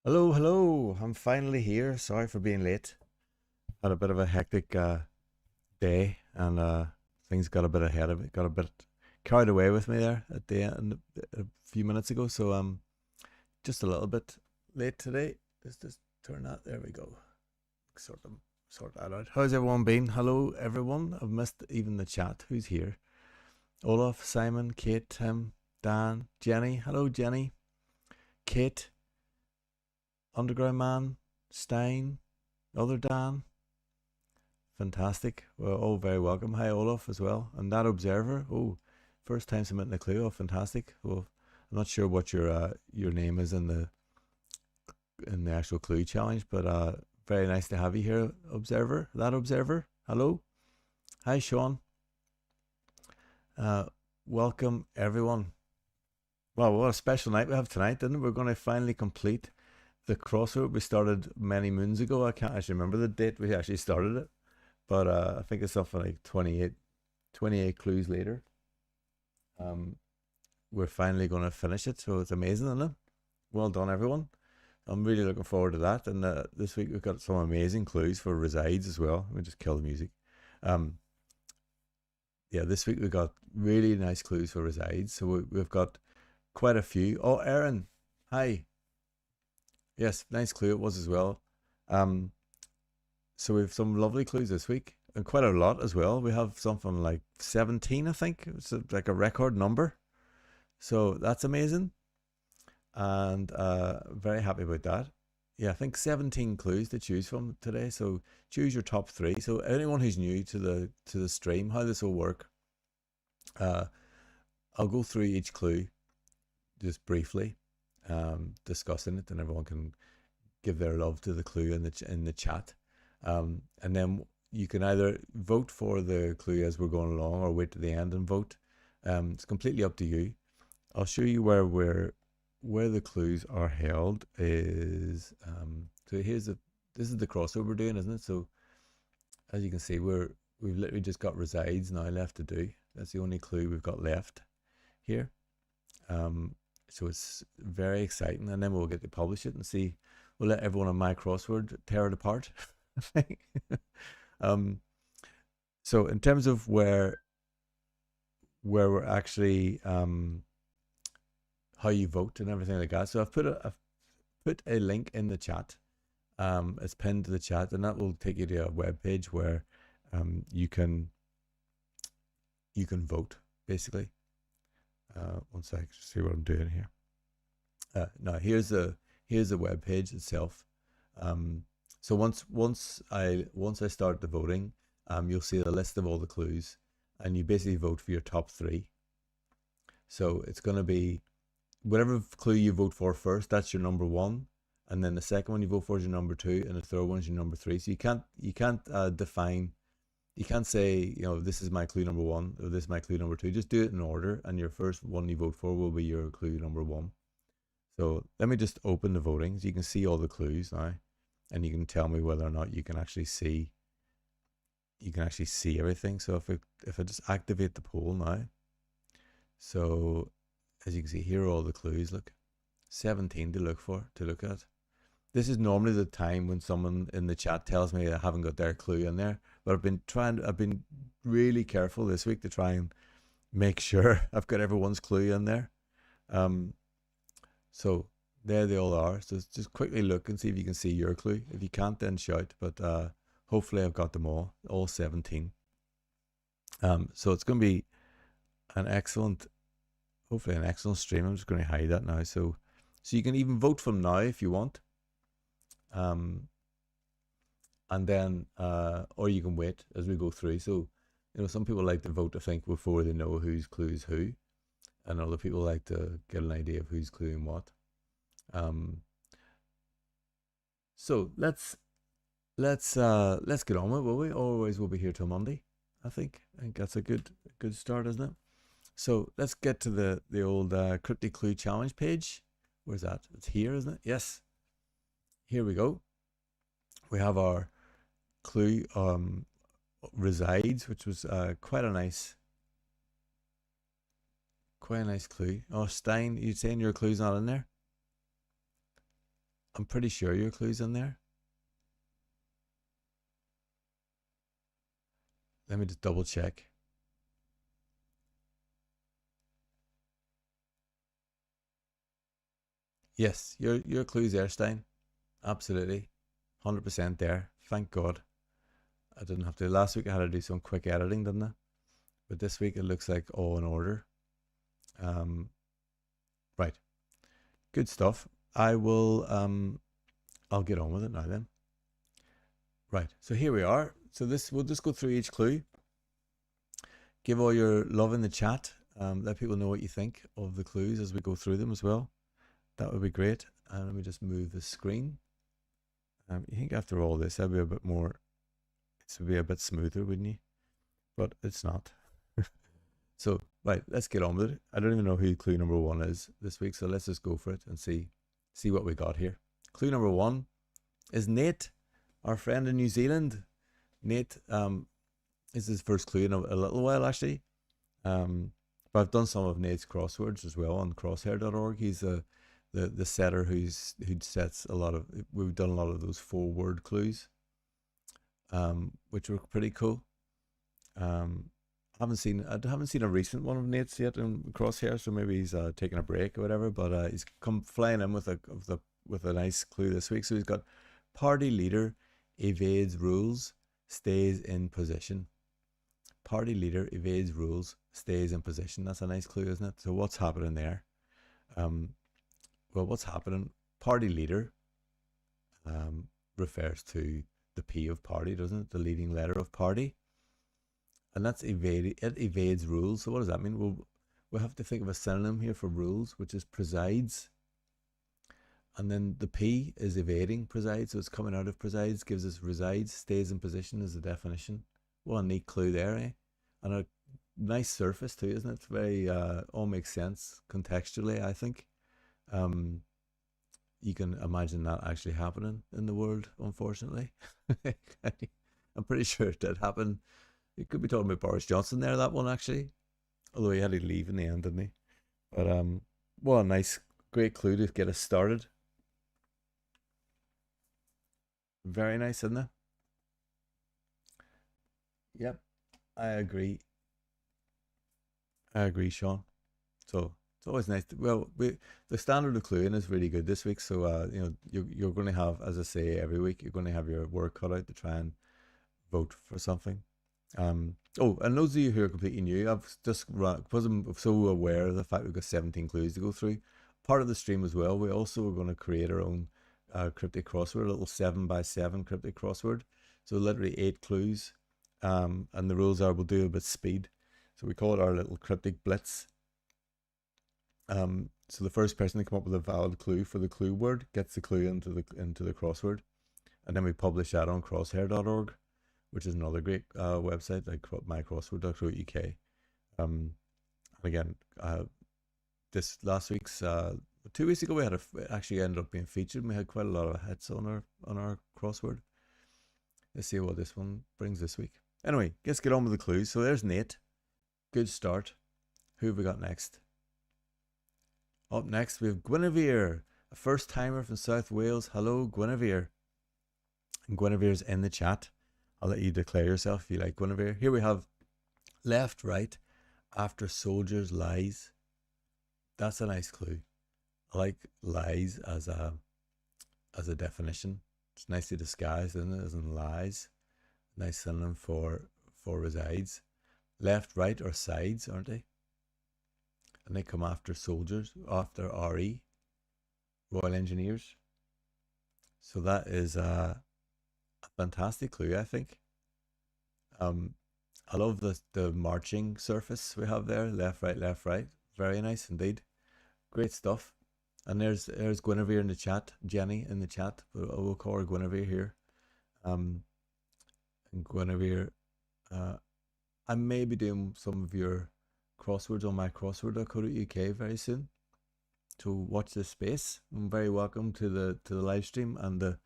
Hello, hello. I'm finally here. Sorry for being late. Had a bit of a hectic day and things got a bit ahead of it. Got a bit carried away with me there at the end a few minutes ago. So just a little bit late today. Let's just turn that. There we go. Sort them sort that out. How's everyone been? Hello everyone. I've missed even the chat. Who's here? Olaf, Simon, Kate, Tim, Dan, Jenny. Hello Jenny. Kate, Underground Man, Stein, other Dan. Fantastic. Well, all very welcome. Hi, Olaf, as well. And that observer. Oh, first time submitting a clue. Oh, fantastic. Well, I'm not sure what your name is in the actual clue challenge, but very nice to have you here, observer. That observer. Hello. Hi, Sean. Uh, welcome everyone. Well, what a special night we have tonight, didn't it? We're going to finally complete the crossword we started many moons ago. I can't actually remember the date we actually started it, but I think it's something like 28 clues later. Um, we're finally going to finish it, so it's amazing, isn't it? Well done, everyone. I'm really looking forward to that. And this week we've got some amazing clues for resides as well. Let me just kill the music. Um, yeah, this week we've got really nice clues for resides. So we've got quite a few. Oh, Aaron, hi. Yes, nice clue it was as well. Um, so we have some lovely clues this week and quite a lot as well. We have something like 17, I think. It's like a record number. So that's amazing. And very happy about that. Yeah, I think 17 clues to choose from today. So choose your top three. So anyone who's new to the stream, how this will work, uh, I'll go through each clue just briefly, discussing it, and everyone can give their love to the clue in the chat. And then you can either vote for the clue as we're going along, or wait to the end and vote. It's completely up to you. I'll show you where the clues are held is so this is the crossover we're doing, isn't it? So as you can see, we've literally just got resides now left to do. That's the only clue we've got left here. So it's very exciting, and then we'll get to publish it and see. We'll let everyone on my crossword tear it apart. I think. um, so in terms of where we're actually how you vote and everything like that. So I've put a link in the chat. It's pinned to the chat, and that will take you to a web page where you can vote basically. One sec, just see what I'm doing here. Now here's the web page itself. So once I start the voting, you'll see the list of all the clues, and you basically vote for your top three. So it's going to be whatever clue you vote for first, that's your number one, and then the second one you vote for is your number two, and the third one is your number three. So you can't define, you can't say, this is my clue number one or this is my clue number two. Just do it in order, and your first one you vote for will be your clue number one. So let me just open the voting so you can see all the clues now, and you can tell me whether or not you can actually see everything. So if I just activate the poll now, so as you can see, here are all the clues. Look, 17 to look at. This is normally the time when someone in the chat tells me I haven't got their clue in there, but I've been really careful this week to try and make sure I've got everyone's clue in there. So there they all are. So just quickly look and see if you can see your clue. If you can't, then shout. But hopefully I've got them all 17. So it's going to be hopefully an excellent stream. I'm just going to hide that now. So you can even vote from now if you want. And then, or you can wait as we go through. So, some people like to vote, I think, before they know whose clue is who, and other people like to get an idea of who's cluing what. So let's get on with it, will we? Always we'll be here till Monday. I think that's a good start, isn't it? So let's get to the old Cryptic Clue Challenge page. Where's that? It's here, isn't it? Yes. Here we go. We have our clue resides, which was quite a nice clue. Oh, Stein, you saying your clue's not in there? I'm pretty sure your clue's in there. Let me just double check. Yes, your clue's there, Stein. Absolutely. 100% there. Thank God. I didn't have to. Last week I had to do some quick editing, didn't I? But this week it looks like all in order. Um, right. Good stuff. I'll get on with it now then. Right. So here we are. So we'll just go through each clue. Give all your love in the chat. Let people know what you think of the clues as we go through them as well. That would be great. And let me just move the screen. You think after all this, that'd be a bit more, this would be a bit smoother, wouldn't you? But it's not. So, right, let's get on with it. I don't even know who clue number 1 is this week, so let's just go for it and see what we got here. Clue number 1 is Nate, our friend in New Zealand. Nate is his first clue in a little while, actually. But I've done some of Nate's crosswords as well on crosshair.org. He's the setter who sets a lot of, we've done a lot of those 4-word clues, which were pretty cool. I haven't seen a recent one of Nate's yet in Crosshair, so maybe he's taking a break or whatever. But he's come flying in with a nice clue this week. So he's got party leader evades rules, stays in position. Party leader evades rules, stays in position. That's a nice clue, isn't it? So what's happening there? Well, what's happening? Party leader refers to the P of party, doesn't it? The leading letter of party. And that's it evades rules. So what does that mean? We'll have to think of a synonym here for rules, which is presides. And then the P is evading presides, so it's coming out of presides, gives us resides, stays in position as the definition. What a neat clue there, eh? And a nice surface too, isn't it? It's very all makes sense contextually, I think. You can imagine that actually happening in the world, unfortunately. I'm pretty sure it did happen. You could be talking about Boris Johnson there, that one actually. Although he had to leave in the end, didn't he? But what a nice, great clue to get us started. Very nice, isn't it? Yep, I agree. Sean. So it's always nice. The standard of cluing is really good this week. So you're going to have, as I say every week, you're going to have your work cut out to try and vote for something. And those of you who are completely new, I've just run because I'm so aware of the fact we've got 17 clues to go through. Part of the stream as well, we also are going to create our own cryptic crossword, a little 7x7 cryptic crossword. So literally 8 clues. And the rules are we'll do a bit speed. So we call it our little cryptic blitz. So the first person to come up with a valid clue for the clue word gets the clue into the crossword, and then we publish that on crosshair.org, which is another great website like mycrossword.co.uk. And again, this last week's 2 weeks ago we had actually ended up being featured. And we had quite a lot of hits on our crossword. Let's see what this one brings this week. Anyway, let's get on with the clues. So there's Nate. Good start. Who have we got next? Up next, we have Guinevere, a first timer from South Wales. Hello, Guinevere. And Guinevere's in the chat. I'll let you declare yourself if you like Guinevere. Here we have left, right, after soldiers, lies. That's a nice clue. I like lies as a definition. It's nicely disguised, isn't it? As in lies. Nice synonym for resides. Left, right, or sides, aren't they? And they come after soldiers, after RE, Royal Engineers. So that is a fantastic clue, I think. I love the marching surface we have there, left, right. Very nice indeed. Great stuff. And there's Guinevere in the chat, Jenny in the chat, but we'll call her Guinevere here. And Guinevere, I may be doing some of your crosswords on mycrossword.co.uk very soon. So watch this space. I'm very welcome to the live stream and the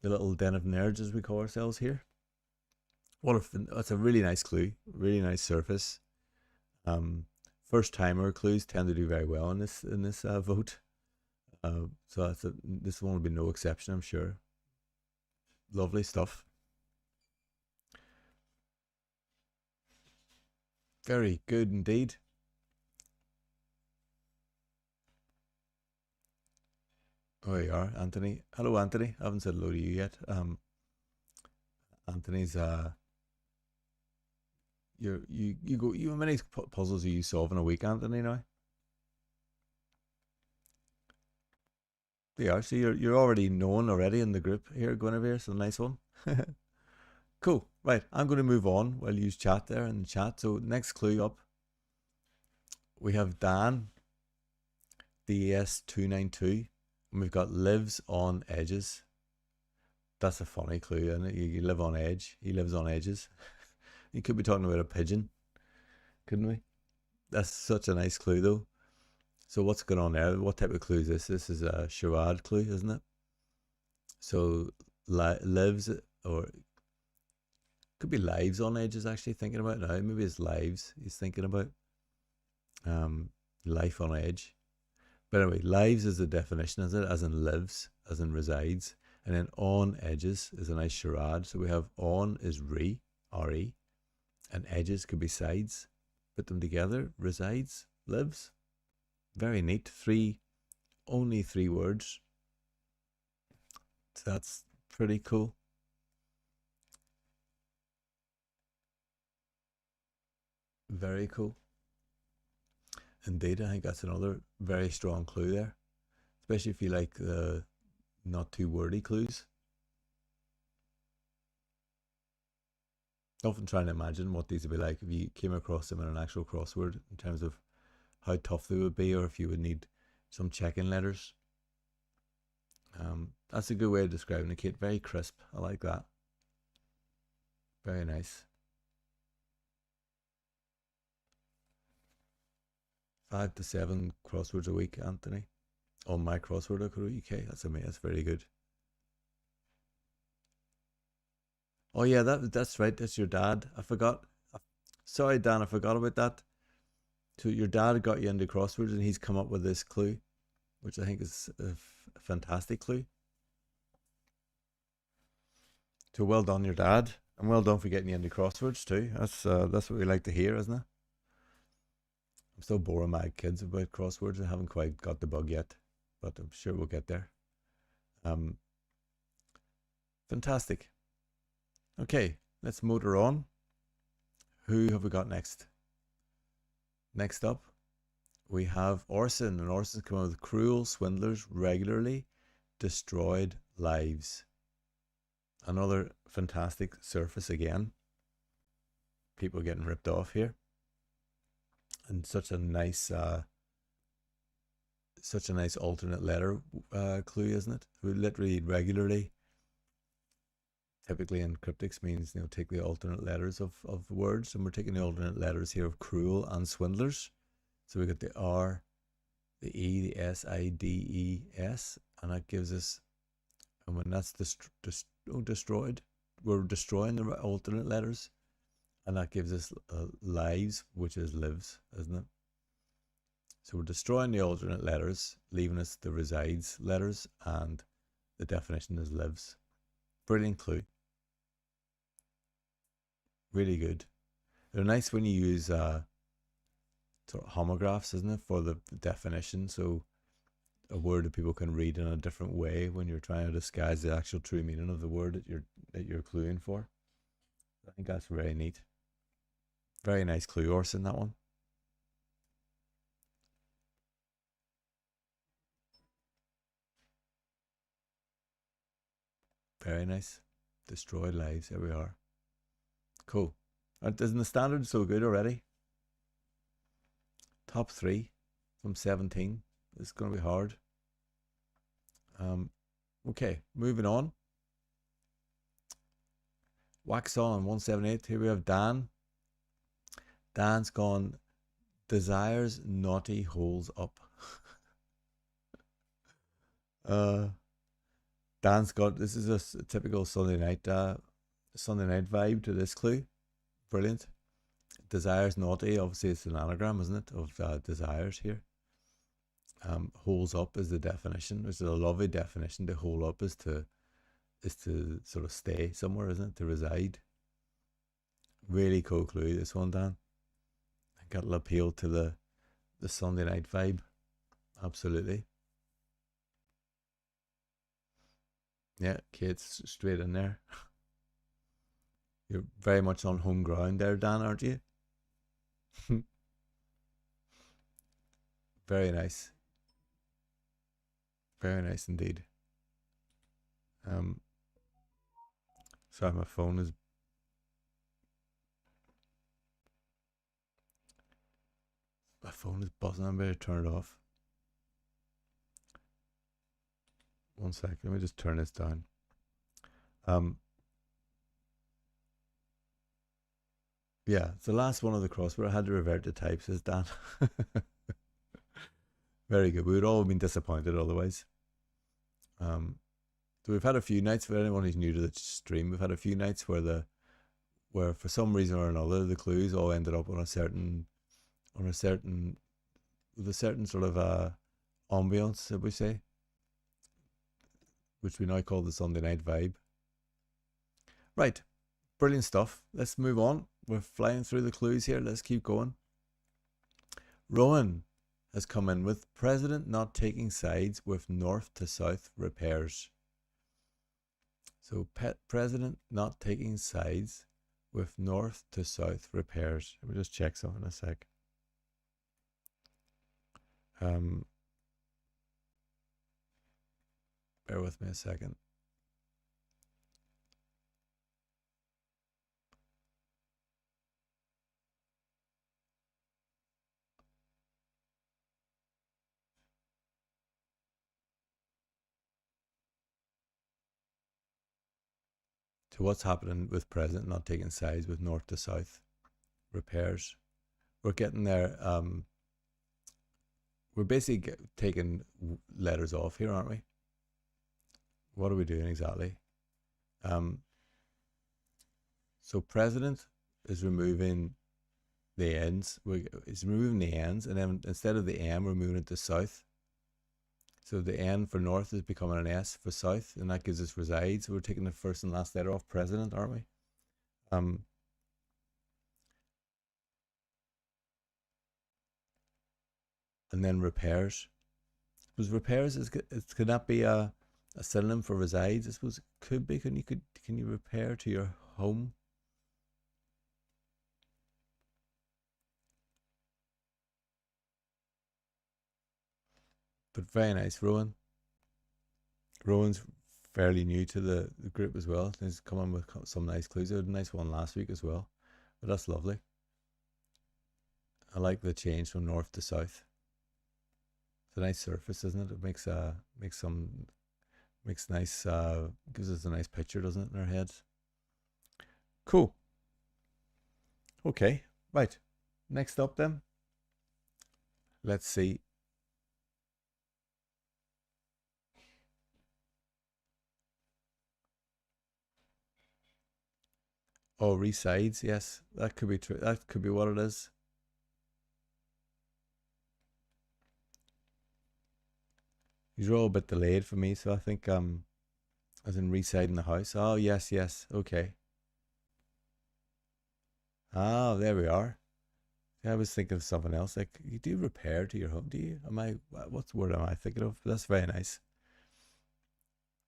little den of nerds as we call ourselves here. That's a really nice clue, really nice surface. First timer clues tend to do very well in this vote. So this one will be no exception, I'm sure. Lovely stuff. Very good indeed. Oh, there you are, Anthony. Hello, Anthony. I haven't said hello to you yet. Anthony's you how many puzzles are you solving a week, Anthony? Now they are. So you're already known already in the group here, Guinevere. So nice one. Cool. Right, I'm going to move on while you use chat there in the chat. So next clue up, we have Dan, DS292, and we've got lives on edges. That's a funny clue, isn't it? You live on edge. He lives on edges. You could be talking about a pigeon, couldn't we? That's such a nice clue, though. So what's going on there? What type of clue is this? This is a charade clue, isn't it? So lives, or could be lives on edges. Actually, thinking about it now, maybe it's lives. He's thinking about life on edge. But anyway, lives is the definition, is it? As in lives, as in resides, and then on edges is a nice charade. So we have on is re, and edges could be sides. Put them together, resides, lives. Very neat. Only three words. So that's pretty cool. Very cool. Indeed, I think that's another very strong clue there, especially if you like the not too wordy clues. Often trying to imagine what these would be like if you came across them in an actual crossword, in terms of how tough they would be, or if you would need some check-in letters. That's a good way of describing it, Kate. Very crisp. I like that. Very nice. 5 to 7 crosswords a week, Anthony, on my crossword.co.uk. That's amazing. That's very good. Oh yeah, that's right. That's your dad. I forgot. Sorry, Dan. I forgot about that. So your dad got you into crosswords, and he's come up with this clue, which I think is a fantastic clue. So well done, your dad, and well done for getting you into crosswords too. That's what we like to hear, isn't it? I'm still boring my kids about crosswords. I haven't quite got the bug yet, but I'm sure we'll get there. Fantastic. Okay, let's motor on. Who have we got next? Next up, we have Orson, and Orson's come out with cruel swindlers regularly destroyed lives. Another fantastic surface again. People getting ripped off here. And such a nice alternate letter clue, isn't it? We literally regularly, typically in cryptics, means take the alternate letters of words, and we're taking the alternate letters here of cruel and swindlers. So we got the R, the E, the S, I, D, E, S, and that gives us, and when that's destroyed, we're destroying the alternate letters, and that gives us lives, which is lives, isn't it? So we're destroying the alternate letters, leaving us the resides letters, and the definition is lives. Brilliant clue. Really good. They're nice when you use sort of homographs, isn't it, for the definition? So a word that people can read in a different way when you're trying to disguise the actual true meaning of the word that you're cluing for. I think that's very neat. Very nice clue, Orson, that one. Very nice. Destroyed lives. Here we are. Cool. Isn't the standard so good already? Top 3 from 17. It's going to be hard. Okay, moving on. Wax on 178. Here we have Dan. Dan's gone. Desires naughty holes up. Dan's got, this is a typical Sunday night vibe to this clue. Brilliant. Desires naughty. Obviously, it's an anagram, isn't it, of desires here. Holes up is the definition, which is a lovely definition. To hole up is to sort of stay somewhere, isn't it? To reside. Really cool clue, this one, Dan. I got an appeal to the Sunday night vibe. Absolutely. Yeah, Kate's straight in there. You're very much on home ground there, Dan, aren't you? Very nice. Very nice indeed. Um, sorry, my phone is buzzing. I better turn it off. One second. Let me just turn this down. Yeah, it's the last one of the crossword. I had to revert to type, says Dan. Very good. We would all have been disappointed otherwise. So we've had a few nights, for anyone who's new to the stream, we've had a few nights where for some reason or another the clues all ended up with a certain sort of ambience, should we say, which we now call the Sunday night vibe. Right, brilliant stuff. Let's move on. We're flying through the clues here. Let's keep going. Rowan has come in with president not taking sides with north to south repairs. So president not taking sides with north to south repairs. Let me just check something a sec. Bear with me a second. So what's happening with president not taking sides with north to south repairs? We're getting there. We're basically taking letters off here, aren't we? What are we doing exactly? So president is removing the ends. It's removing the ends, and then instead of the M, we're moving it to south. So the N for north is becoming an S for south, and that gives us resides. So we're taking the first and last letter off president, aren't we? And then repairs. Was repairs could that be a synonym for resides? I suppose it could be. Can you repair to your home? But very nice, Rowan. Rowan's fairly new to the group as well. He's come on with some nice clues. He had a nice one last week as well. But that's lovely. I like the change from north to south. It's a nice surface, isn't it? It makes nice gives us a nice picture, doesn't it, in our heads? Cool. Okay, right. Next up then. Let's see. Oh, resides, yes. That could be true. That could be what it is. These are all a bit delayed for me, so I think as in residing the house. Oh yes, yes, okay. Ah, there we are. I was thinking of something else. Like, you do repair to your home, do you? What word am I thinking of? But that's very nice.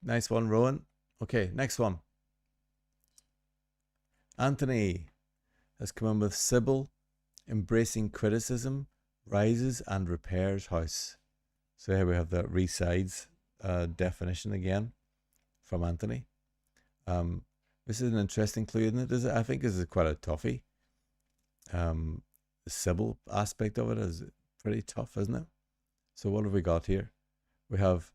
Nice one, Rowan. Okay, next one. Anthony has come in with Sybil, embracing criticism, rises and repairs house. So here we have the resides definition again from Anthony. This is an interesting clue, isn't it? I think this is quite a toughie. The Sybil aspect of it is pretty tough, isn't it? So what have we got here? We have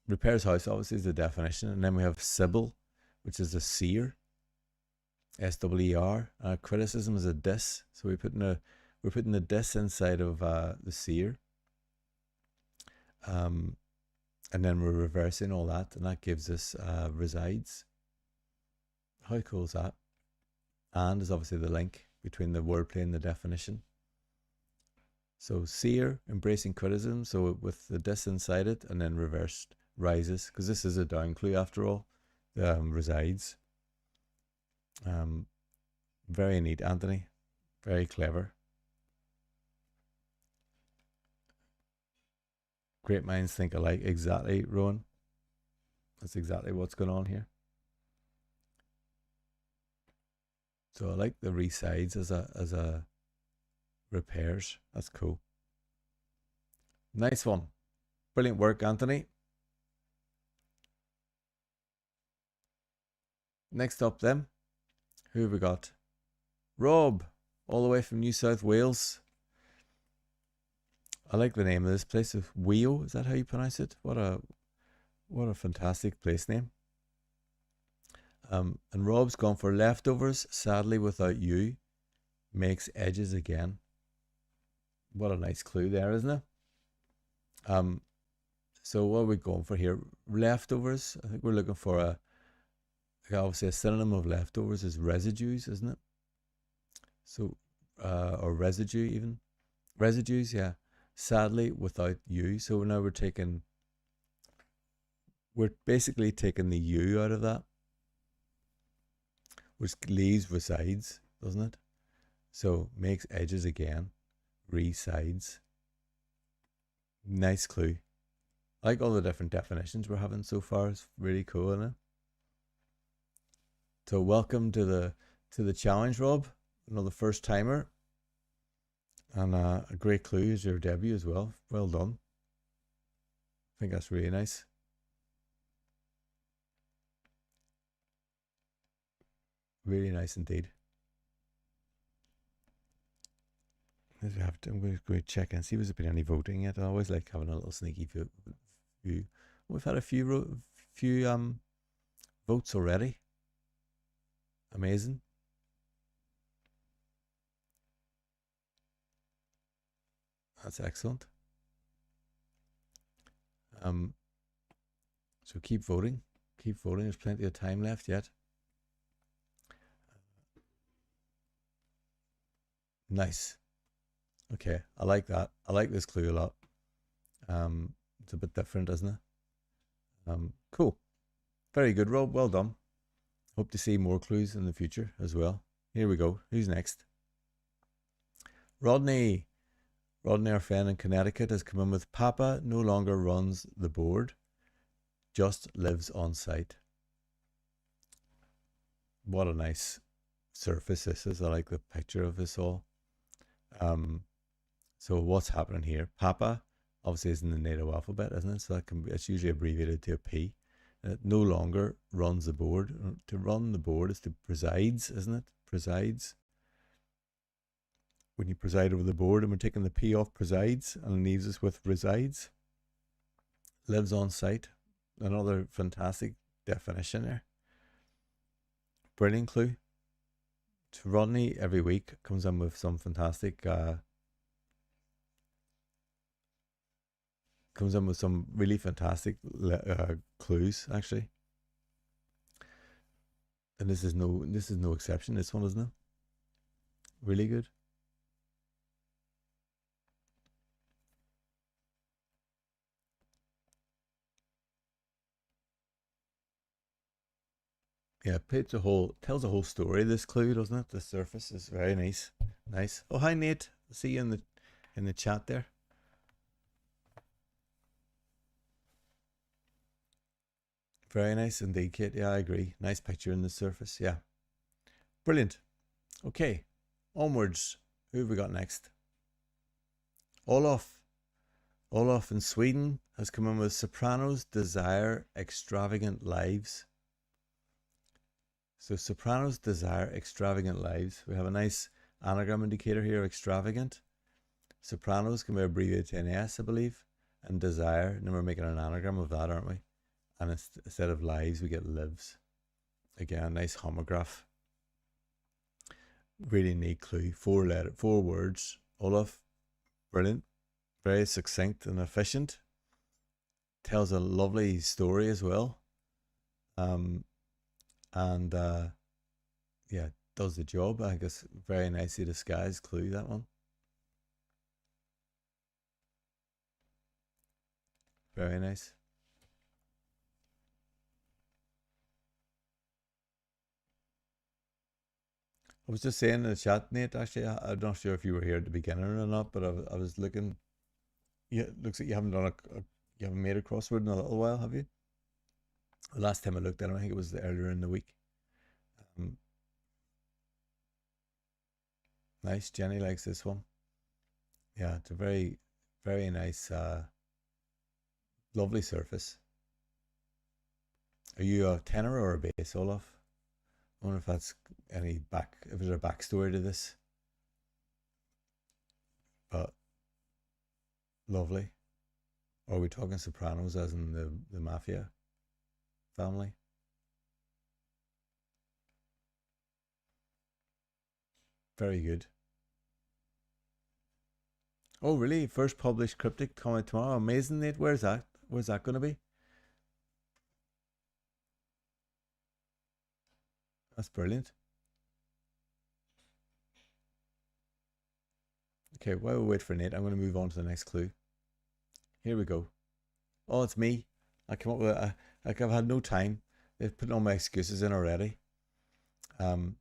repairs house, obviously, is the definition, and then we have Sybil, which is a seer, SWER. Criticism is a diss, so we're putting the diss inside of the seer, and then we're reversing all that, and that gives us resides. How cool is that? And is obviously the link between the wordplay and the definition. So seer, embracing criticism, so with the dis inside it, and then reversed rises, because this is a down clue after all. Resides. Very neat, Anthony. Very clever. Great minds think alike. Exactly, Rowan. That's exactly what's going on here. So I like the resides as a repairs. That's cool. Nice one. Brilliant work, Anthony. Next up then, who have we got? Rob, all the way from New South Wales. I like the name of this place. Weo, is that how you pronounce it? What a fantastic place name. And Rob's gone for leftovers, sadly without you, makes edges again. What a nice clue there, isn't it? So what are we going for here? Leftovers. I think we're looking for obviously a synonym of leftovers is residues, isn't it? So, or residue even. Residues, yeah. Sadly without you. So now we're basically taking the you out of that, which leaves resides, doesn't it? So makes edges again, resides. Nice clue. I like all the different definitions we're having so far. It's really cool, isn't it? So welcome to the challenge, Rob. Another first timer. And a great clue is your debut as well. Well done. I think that's really nice. Really nice indeed. I'm going to check and see if there's been any voting yet. I always like having a little sneaky view. We've had a few votes already. Amazing. That's excellent. So keep voting. Keep voting. There's plenty of time left yet. Nice. Okay, I like that. I like this clue a lot. It's a bit different, isn't it? Cool. Very good, Rob. Well done. Hope to see more clues in the future as well. Here we go. Who's next? Rodney. Rodney, our friend in Connecticut, has come in with Papa no longer runs the board, just lives on site. What a nice surface this is. I like the picture of this all. So what's happening here? Papa obviously is in the native alphabet, isn't it? So it's usually abbreviated to a P. It no longer runs the board. To run the board is to presides, isn't it? Presides. When you preside over the board, and we're taking the P off presides and leaves us with resides. Lives on site. Another fantastic definition there. Brilliant clue. To Rodney every week comes in with some fantastic comes in with some really fantastic clues actually. And this is no exception, this one, isn't it? Really good. Yeah, tells a whole story, this clue, doesn't it? The surface is very nice. Nice. Oh, hi Nate. See you in the chat there. Very nice indeed, Kate. Yeah, I agree. Nice picture in the surface. Yeah. Brilliant. Okay. Onwards. Who have we got next? Olaf. Olaf in Sweden has come in with Sopranos desire extravagant lives. So Sopranos desire extravagant lives. We have a nice anagram indicator here, extravagant. Sopranos can be abbreviated to an S, I believe, and desire. And then we're making an anagram of that, aren't we? And instead of lives, we get lives. Again, nice homograph. Really neat clue. 4 words. Olaf, brilliant. Very succinct and efficient. Tells a lovely story as well. Yeah, does the job. I guess very nicely disguised clue, that one. Very nice. I was just saying in the chat, Nate. Actually, I'm not sure if you were here at the beginning or not, but I was looking. Yeah, it looks like you haven't done you haven't made a crossword in a little while, have you? The last time I looked at it, I think it was earlier in the week. Um, nice. Jenny likes this one. Yeah, it's a very, very nice, lovely surface. Are you a tenor or a bass, Olaf? I wonder if that's if there's a backstory to this, but lovely. Or are we talking sopranos as in the mafia family? Very good. Oh, really? First published Cryptic coming tomorrow. Amazing, Nate. Where's that? Where's that going to be? That's brilliant. Okay, while we wait for Nate, I'm going to move on to the next clue. Here we go. Oh, it's me. I come up with like I've had no time. They've put all my excuses in already. Um,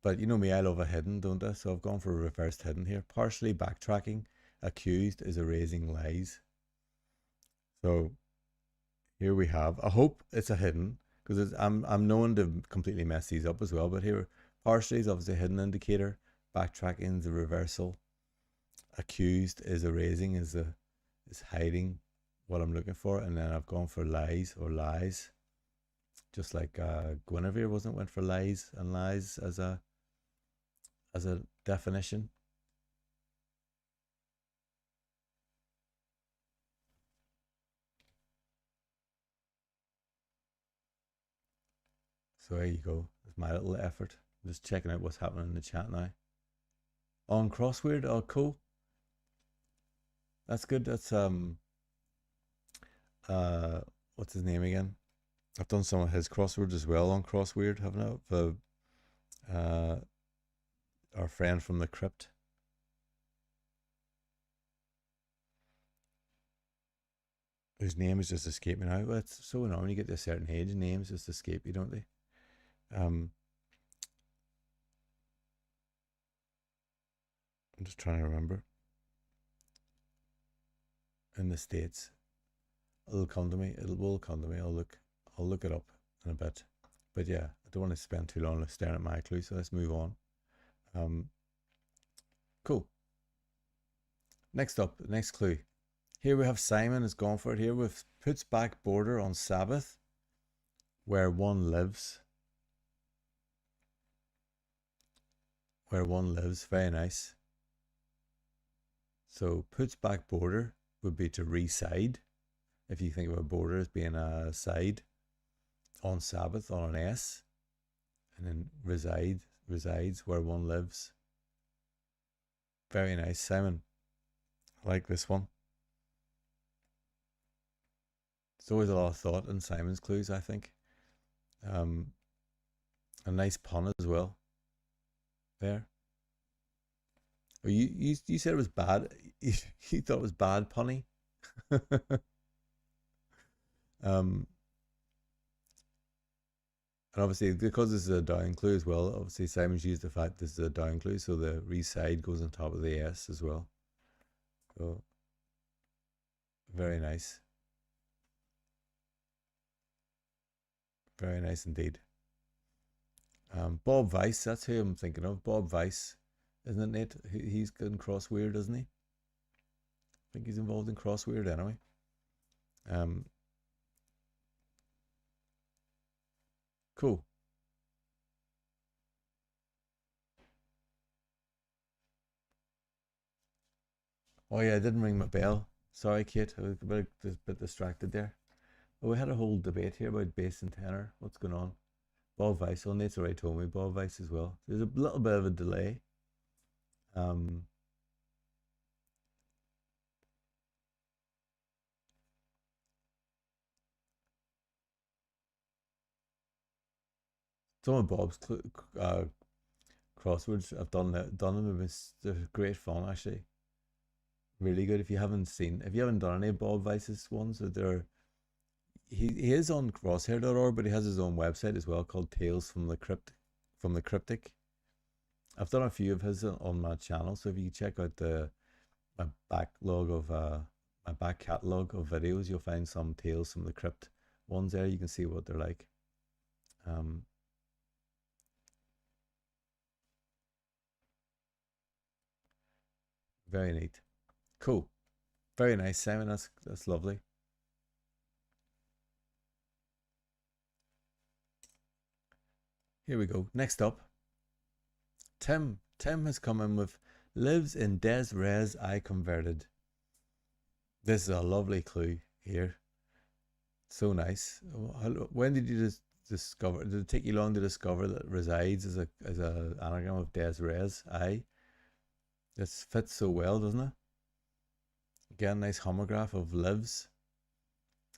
but you know me, I love a hidden, don't I? So I've gone for a reversed hidden here. Partially backtracking, accused is erasing lies. So here we have. I hope it's a hidden because I'm known to completely mess these up as well. But here, partially is obviously a hidden indicator. Backtracking is a reversal. Accused is erasing is hiding what I'm looking for, and then I've gone for lies or lies, just like Guinevere wasn't went for lies and lies as a definition. So there you go. That's my little effort. I'm just checking out what's happening in the chat now. On crossword, oh cool. That's good. That's uh what's his name again? I've done some of his crosswords as well on crossword, haven't I? The our friend from the crypt. Whose name is just escaping now. Well, it's so annoying when you get to a certain age, names just escape you, don't they? I'm just trying to remember. In the States, it'll come to me. It will come to me. I'll look it up in a bit. But yeah, I don't want to spend too long staring at my clue, so let's move on. Cool. Next up, next clue. Here we have Simon has gone for it here with puts back border on Sabbath where one lives. Where one lives, very nice. So puts back border would be to reside. If you think of a border as being a side on Sabbath on an S, and then resides where one lives. Very nice, Simon. I like this one. There's always a lot of thought in Simon's clues, I think. A nice pun as well. There. Oh, you said it was bad. You thought it was bad punny. And obviously, because this is a down clue as well, obviously Simon's used the fact this is a down clue, so the reside goes on top of the S as well. So, very nice. Very nice indeed. Bob Weiss, that's who I'm thinking of. Bob Weiss, isn't it, Nate? He's in crossword, doesn't he? I think he's involved in crossword anyway. Cool. Oh yeah, I didn't ring my bell. Sorry, Kate. I was a bit distracted there. Oh, we had a whole debate here about bass and tenor. What's going on? Bob Weiss. Well, Nate's already told me Bob Weiss as well. There's a little bit of a delay. Um, some of Bob's crosswords I've done them. They're great fun actually. Really good. If you haven't seen, if you haven't done any Bob Vice's ones, that they're he is on crosshair.org, but he has his own website as well called Tales from the Cryptic. I've done a few of his on my channel, so if you check out the my backlog of my back catalog of videos, you'll find some Tales from the Crypt ones there. You can see what they're like. Um, very neat. Cool. Very nice, Simon. That's lovely. Here we go. Next up, Tim. Tim has come in with lives in Des Res I converted. This is a lovely clue here. So nice. When did you just discover? Did it take you long to discover that resides as a anagram of Des Res I? This fits so well, doesn't it? Again, nice homograph of lives,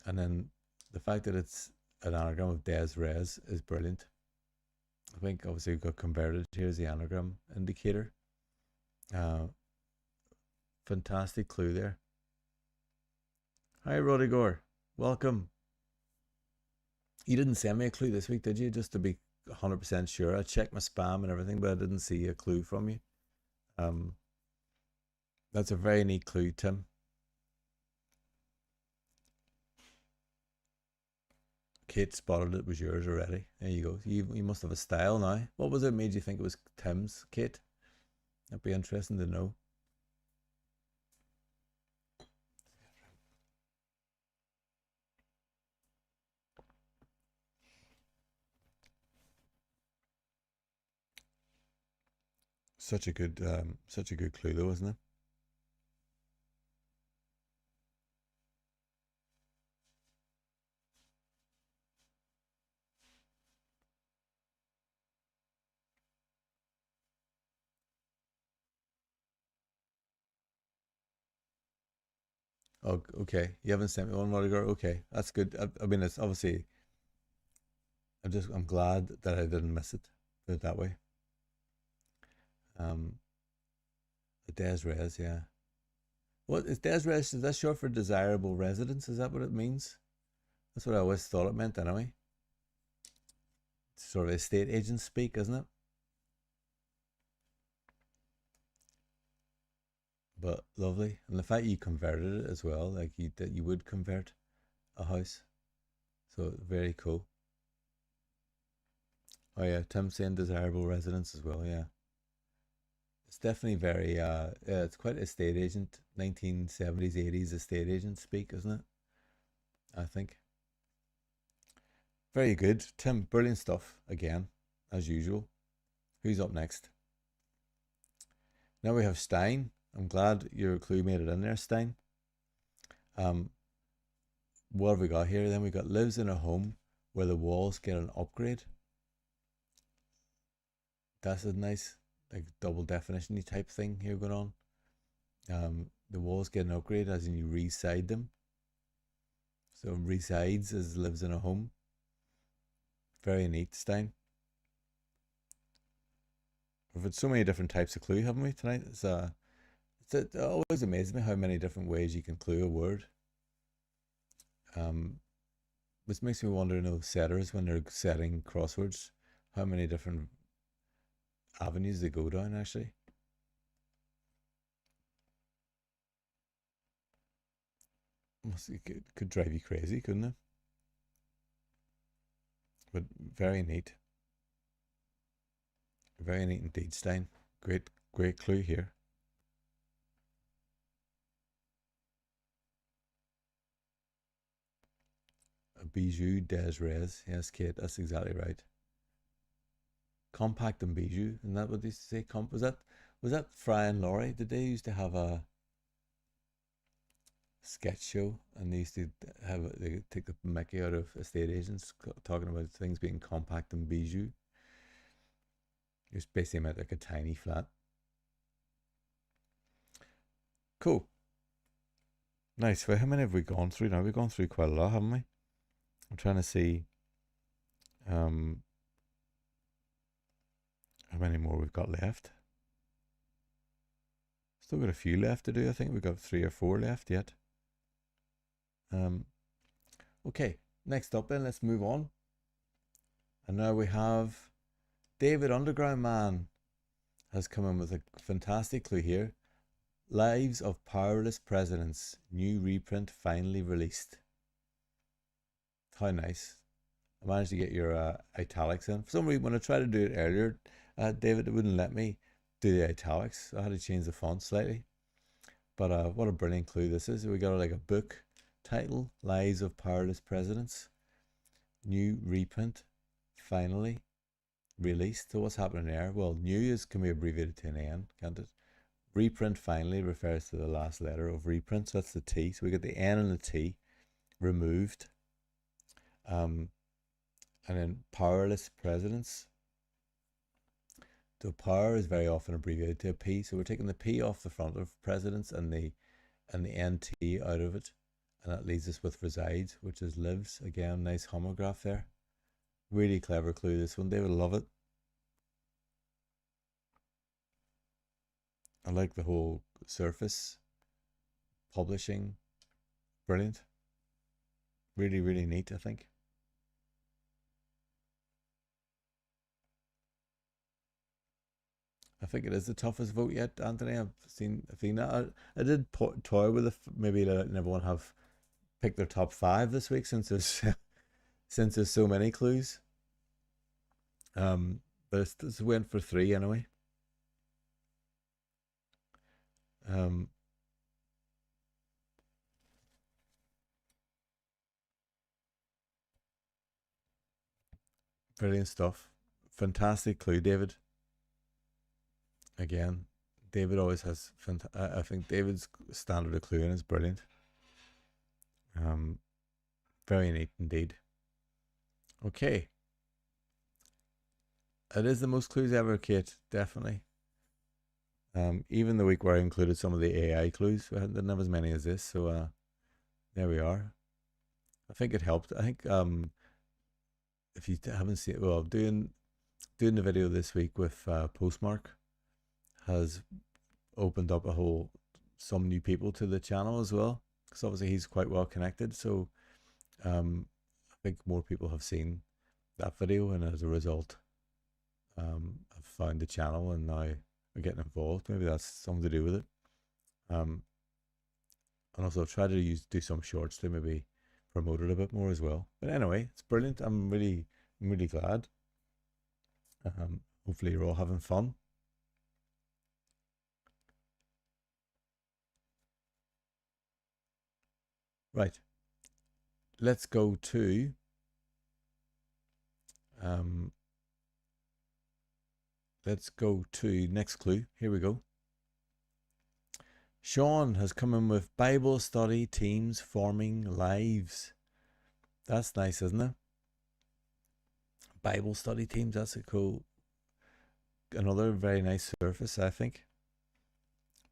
and then the fact that it's an anagram of Des Res is brilliant. I think obviously we got converted. Here's the anagram indicator. Fantastic clue there. Hi, Rodiger. Welcome. You didn't send me a clue this week, did you? Just to be 100% sure. I checked my spam and everything, but I didn't see a clue from you. That's a very neat clue, Tim. Kate spotted it was yours already. There you go. You must have a style now. What was it made you think it was Tim's, Kate? That'd be interesting to know. Such a good clue though, isn't it? Oh, okay. You haven't sent me one, Rodiger. Okay, that's good. I mean, it's obviously. I'm glad that I didn't miss it. Put it that way. Um, the Des Res, yeah. What is Des Res? Is that short for desirable residence? Is that what it means? That's what I always thought it meant anyway. It's sort of estate agent speak, isn't it? But lovely, and the fact you converted it as well, like you would convert a house, so very cool. Oh yeah, Tim's saying desirable residence as well. Yeah, it's definitely very yeah, it's quite estate agent, 1970s 80s estate agent speak, isn't it? I think. Very good, Tim. Brilliant stuff again, as usual. Who's up next? Now we have Stein. I'm glad your clue made it in there, Stein. Um, what have we got here? Then we got lives in a home where the walls get an upgrade. That's a nice like double definition type thing here going on. The walls get an upgrade as in you reside them. So resides as lives in a home. Very neat, Stein. We've had so many different types of clue, haven't we, tonight? It always amazes me how many different ways you can clue a word. This makes me wonder, setters when they're setting crosswords, how many different avenues they go down actually. It could drive you crazy, couldn't it? But very neat. Very neat indeed, Stein. Great clue here. A bijou des res. Yes, Kate, that's exactly right. Compact and bijou, isn't that what they used to say? Was that Fry and Laurie? Did they used to have a sketch show and they used to they take the mickey out of estate agents talking about things being compact and bijou? It was basically meant like a tiny flat. Cool. Nice. Well, how many have we gone through now? We've gone through quite a lot, haven't we? I'm trying to see how many more we've got left. Still got a few left to do. I think we've got 3 or 4 left yet. Okay, next up then, let's move on. And now we have David Underground Man has come in with a fantastic clue here. Lives of Powerless Presidents, new reprint finally released. How nice. I managed to get your italics in. For some reason, when I tried to do it earlier, David, it wouldn't let me do the italics. I had to change the font slightly. But what a brilliant clue this is. We got like a book title, Lives of Powerless Presidents, new reprint finally released. So what's happening there? Well, new can be abbreviated to an N, can't it? Reprint finally refers to the last letter of reprint, so that's the T. So we get the N and the T removed. And then powerless presidents. So power is very often abbreviated to a P. So we're taking the P off the front of presidents and the NT out of it. And that leaves us with resides, which is lives. Again, nice homograph there. Really clever clue, this one. David, love it. I like the whole surface. Publishing. Brilliant. Really, really neat, I think. I think it is the toughest vote yet, Anthony. I've seen that. I did toy with it, maybe letting everyone have picked their top 5 this week since there's since there's so many clues. But it's went for 3 anyway. Brilliant stuff. Fantastic clue, David. Again, David always has. I think David's standard of cluing is brilliant. Very neat indeed. Okay. It is the most clues ever, Kate. Definitely. Even the week where I included some of the AI clues, we didn't have as many as this. So there we are. I think it helped. I think if you haven't seen it, well, doing the video this week with Postmark has opened up some new people to the channel as well, because obviously he's quite well connected. So I think more people have seen that video, and as a result, I've found the channel and now are getting involved. Maybe that's something to do with it. And also I've tried to do some shorts to maybe promote it a bit more as well. But anyway, it's brilliant. I'm really glad. Hopefully you're all having fun. Right. Let's go to next clue. Here we go. Sean has come in with Bible study teams forming lives. That's nice, isn't it? Bible study teams, that's a cool, another very nice surface, I think.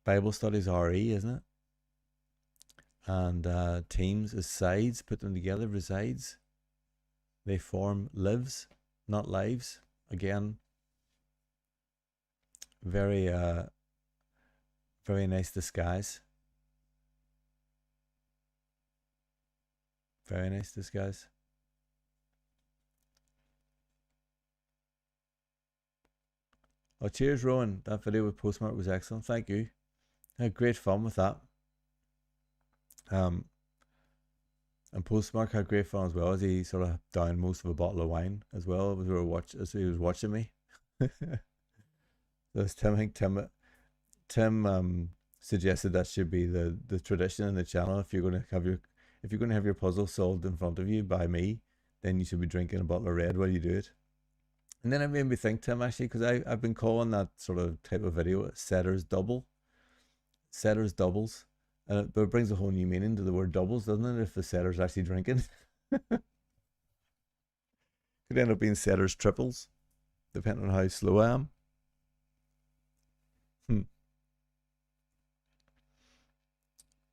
Bible studies RE, isn't it? And teams is sides, put them together, resides. They form lives, not lives. Again, very nice disguise. Very nice disguise. Oh, cheers, Rowan. That video with Postmark was excellent. Thank you. I had great fun with that. And Postmark had great fun as well, as he sort of downed most of a bottle of wine as well as he was watching me. So Tim, I think Tim suggested that should be the tradition in the channel. If you're going to have your puzzle solved in front of you by me, then you should be drinking a bottle of red while you do it. And then it made me think, Tim, actually, because I've been calling that sort of type of video Setter's Doubles. But it brings a whole new meaning to the word doubles, doesn't it? If the setter's actually drinking. Could end up being Setter's Triples, depending on how slow I am.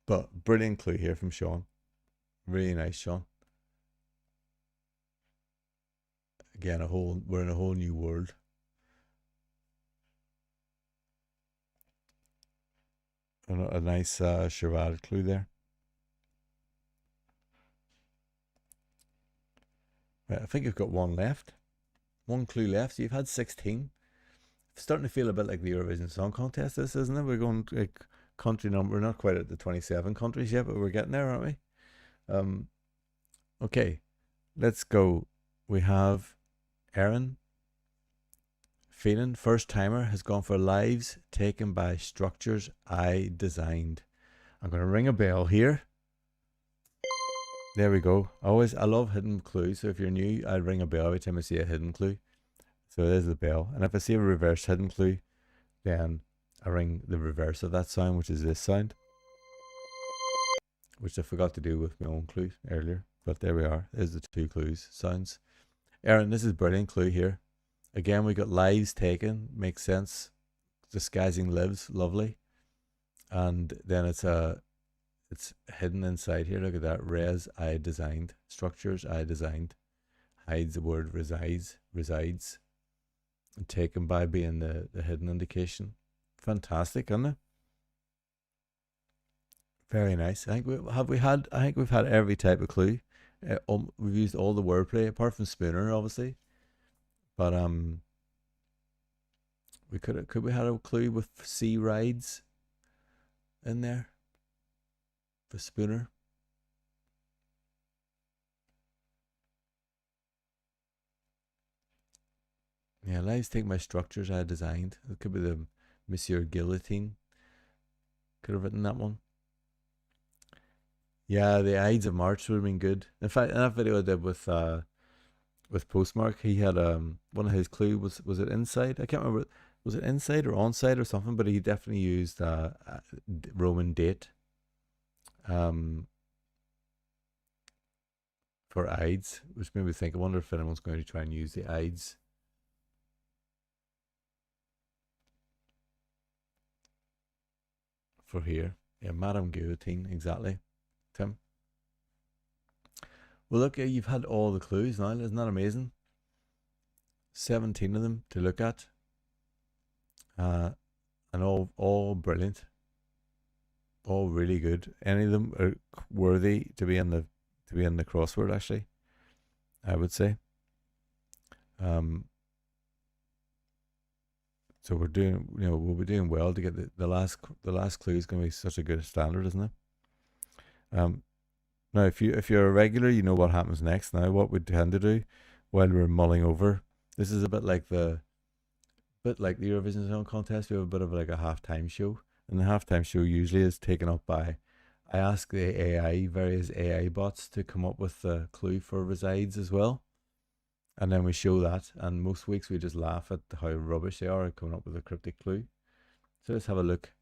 But brilliant clue here from Sean. Really nice, Sean. Again, we're in a whole new world. A nice charade clue there. Right, I think you've got one left. One clue left. So you've had 16. It's starting to feel a bit like the Eurovision Song Contest, this, isn't it? We're going like country number. We're not quite at the 27 countries yet, but we're getting there, aren't we? Um, okay, let's go. We have Aaron. Phelan, first timer, has gone for lives taken by structures I designed. I'm going to ring a bell here. There we go. I love hidden clues. So if you're new, I ring a bell every time I see a hidden clue. So there's the bell. And if I see a reverse hidden clue, then I ring the reverse of that sound, which is this sound, which I forgot to do with my own clue earlier. But there we are. There's the two clues sounds. Aaron, this is brilliant clue here. Again, we got lives taken. Makes sense. Disguising lives. Lovely. And then it's hidden inside here. Look at that. Res I designed. Structures I designed. Hides the word resides. And taken by being the hidden indication. Fantastic, isn't it? Very nice. I think we've had every type of clue. We've used all the wordplay apart from Spooner, obviously. But could we had a clue with sea rides in there for Spooner? Yeah, lives take my structures I designed. It could be the Monsieur Guillotine. Could have written that one. Yeah, the Ides of March would have been good. In fact, in that video I did with Postmark, he had one of his clue was it inside? I can't remember. Was it inside or onside or something? But he definitely used Roman date um for Ides, which made me think. I wonder if anyone's going to try and use the Ides. For here. Yeah, Madame Guillotine, exactly. Tim. Well, look, you've had all the clues now. Isn't that amazing? 17 of them to look at, and all brilliant, all really good. Any of them are worthy to be in the crossword. Actually, I would say. Um, so we're doing, we'll be doing well to get the last clue is going to be such a good standard, isn't it? Now if you're a regular, you know what happens next. Now, what we tend to do while we're mulling over, this is a bit like the Eurovision Song Contest. We have a bit of like a halftime show, and the halftime show usually is taken up by. I ask the various AI bots to come up with the clue for resides as well, and then we show that. And most weeks we just laugh at how rubbish they are at coming up with a cryptic clue. So let's have a look.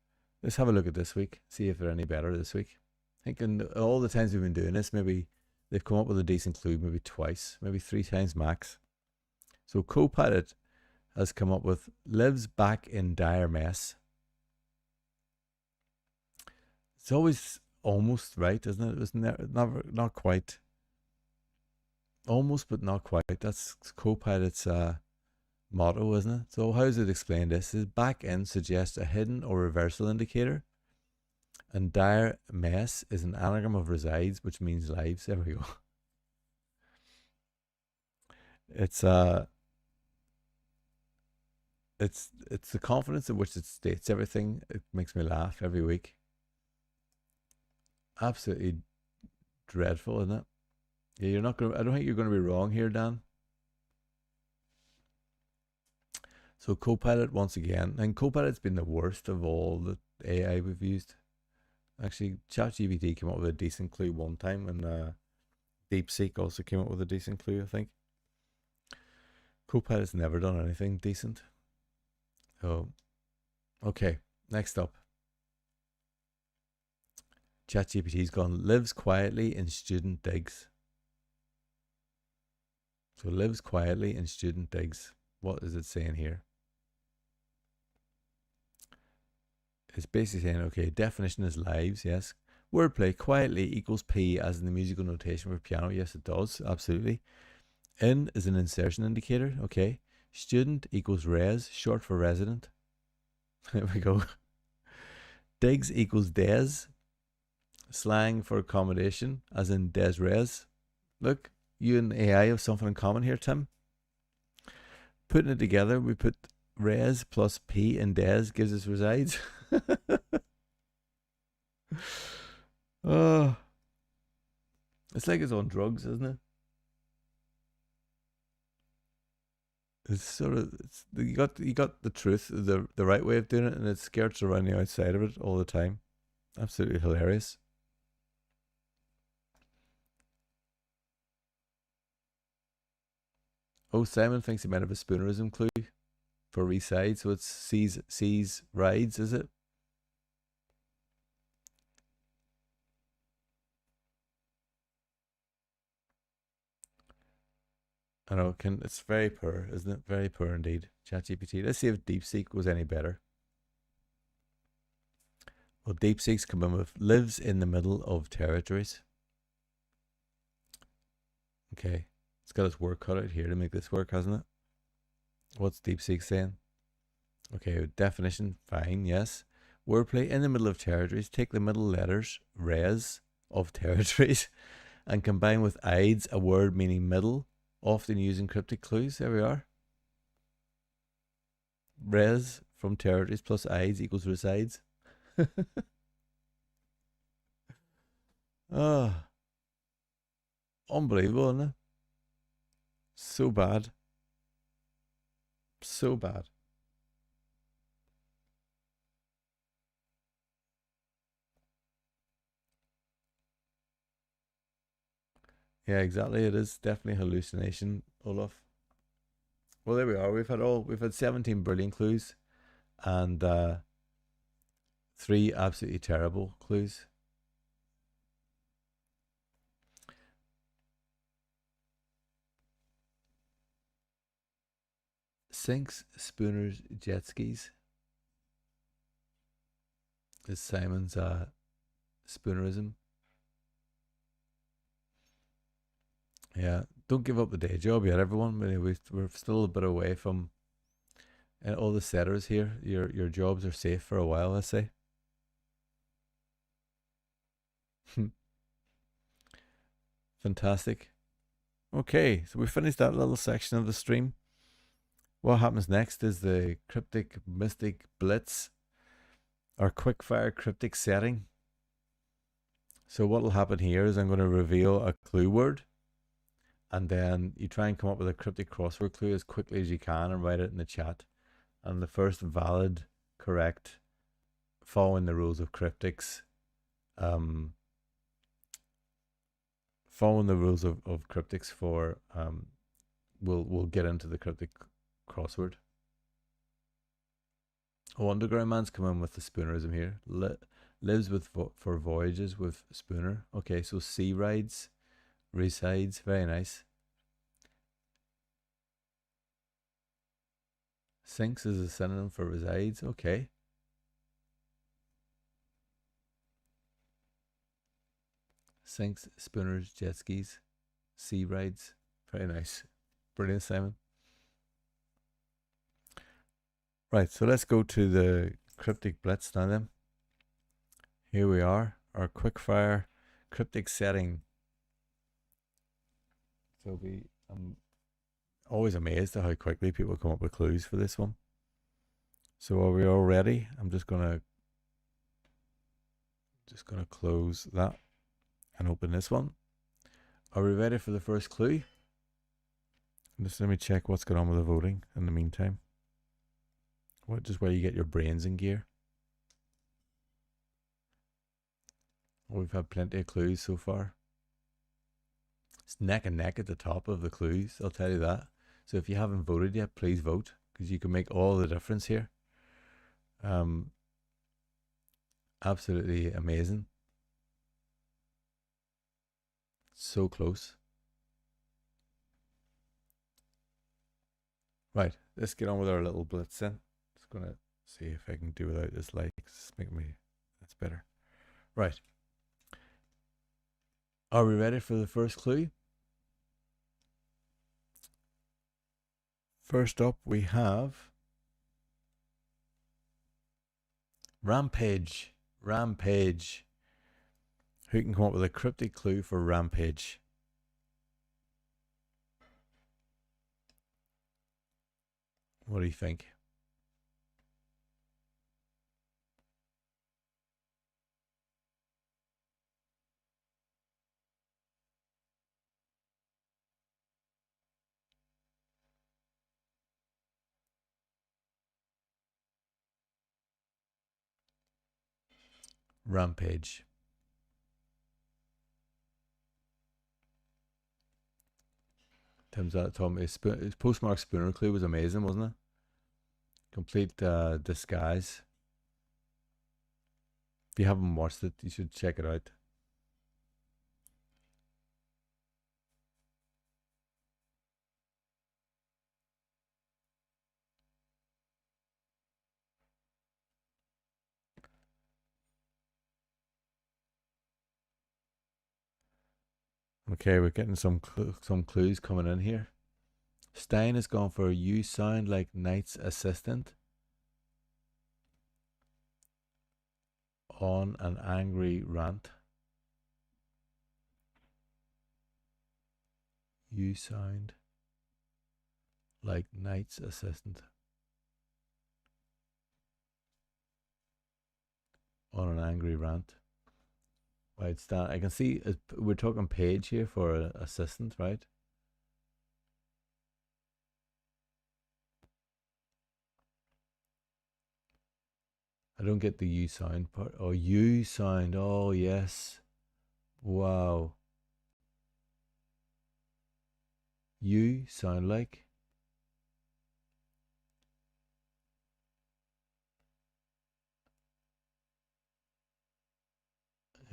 Let's have a look at this week. See if they're any better this week. I think in all the times we've been doing this, maybe they've come up with a decent clue, maybe twice, maybe 3 times max. So Copilot has come up with lives back in dire mess. It's always almost right, isn't it? It's not quite. Almost, but not quite. That's Copilot's motto, isn't it? So how does it explain this? Is back end suggests a hidden or reversal indicator, and dire mess is an anagram of resides, which means lives. There we go. It's the confidence in which it states everything. It makes me laugh every week. Absolutely dreadful, isn't it? Yeah, you're not gonna. I don't think you're going to be wrong here, Dan. So Copilot once again, and Copilot's been the worst of all the AI we've used. Actually, ChatGPT came up with a decent clue one time, and DeepSeek also came up with a decent clue, I think. Copilot's never done anything decent. So, okay, next up. ChatGPT's gone, lives quietly in student digs. So lives quietly in student digs. What is it saying here? It's basically saying, okay, definition is lives, yes. Wordplay, quietly equals P as in the musical notation for piano. Yes, it does, absolutely. In is an insertion indicator, okay. Student equals res, short for resident. There we go. Digs equals des. Slang for accommodation, as in des res. Look, you and AI have something in common here, Tim. Putting it together, we put res plus p in des gives us resides. Oh, it's like it's on drugs, isn't it? It's sort of you got the truth, the right way of doing it, and it skirts around the outside of it all the time. Absolutely hilarious. Oh, Simon thinks he might have a spoonerism clue for reside, so it's sees rides, is it? I know it's very poor, isn't it? Very poor indeed. ChatGPT. Let's see if DeepSeek was any better. Well, DeepSeek's come in with lives in the middle of territories. Okay, it's got its work cut out here to make this work, hasn't it? What's DeepSeek saying? Okay, definition, fine, yes. Wordplay in the middle of territories. Take the middle letters, res, of territories, and combine with ides, a word meaning middle, often using cryptic clues. There we are. Res from territories plus ides equals resides. Oh, unbelievable, isn't it? So bad. So bad. Yeah, exactly. It is definitely hallucination, Olaf. Well, there we are. We've had 17 brilliant clues and 3 absolutely terrible clues. Sinks, spooners, jet skis is Simon's spoonerism. Yeah, don't give up the day job yet, everyone. We're still a bit away from all the setters here. Your jobs are safe for a while, I say. Fantastic. Okay, so we finished that little section of the stream. What happens next is the cryptic mystic blitz, our quickfire cryptic setting. So what will happen here is I'm going to reveal a clue word, and then you try and come up with a cryptic crossword clue as quickly as you can and write it in the chat. And the first valid, correct, following the rules of cryptics, following the rules of cryptics for we'll get into the cryptic crossword. Oh, Underground Man's come in with the spoonerism here. Lives with for voyages with spooner. Okay, so sea rides, resides. Very nice. Sinks is a synonym for resides. Okay. Sinks, spooners, jet skis, sea rides. Very nice. Brilliant, Simon. Right, so let's go to the cryptic blitz now then. Here we are, our quickfire cryptic setting. So I'm always amazed at how quickly people come up with clues for this one. So are we all ready? I'm just gonna close that and open this one. Are we ready for the first clue? Just let me check what's going on with the voting in the meantime. Just where you get your brains in gear. We've had plenty of clues so far. It's neck and neck at the top of the clues, I'll tell you that. So if you haven't voted yet, please vote, because you can make all the difference here. Absolutely amazing. So close. Right, let's get on with our little blitz then. Just gonna see if I can do without this light. That's better. Right. Are we ready for the first clue? First up, we have Rampage. Rampage. Who can come up with a cryptic clue for Rampage? What do you think? Rampage. Tim's that told me his postmark Spooner clue was amazing, wasn't it? Complete disguise. If you haven't watched it, you should check it out. Okay, we're getting some clues coming in here. Stein has gone for "You sound like Knight's assistant" on an angry rant. You sound like Knight's assistant on an angry rant. Right, Stan. I can see we're talking page here for an assistant, right? I don't get the "you sound" part. Oh, "you sound." Oh, yes. Wow. You sound like.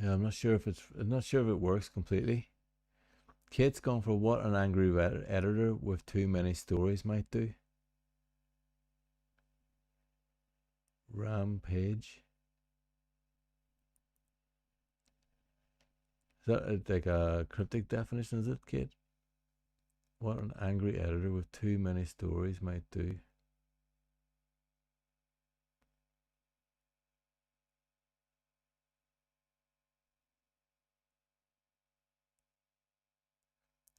Yeah, I'm not sure if it works completely. Kate's gone for what an angry editor with too many stories might do. Rampage. Is that like a cryptic definition, is it, Kate? What an angry editor with too many stories might do.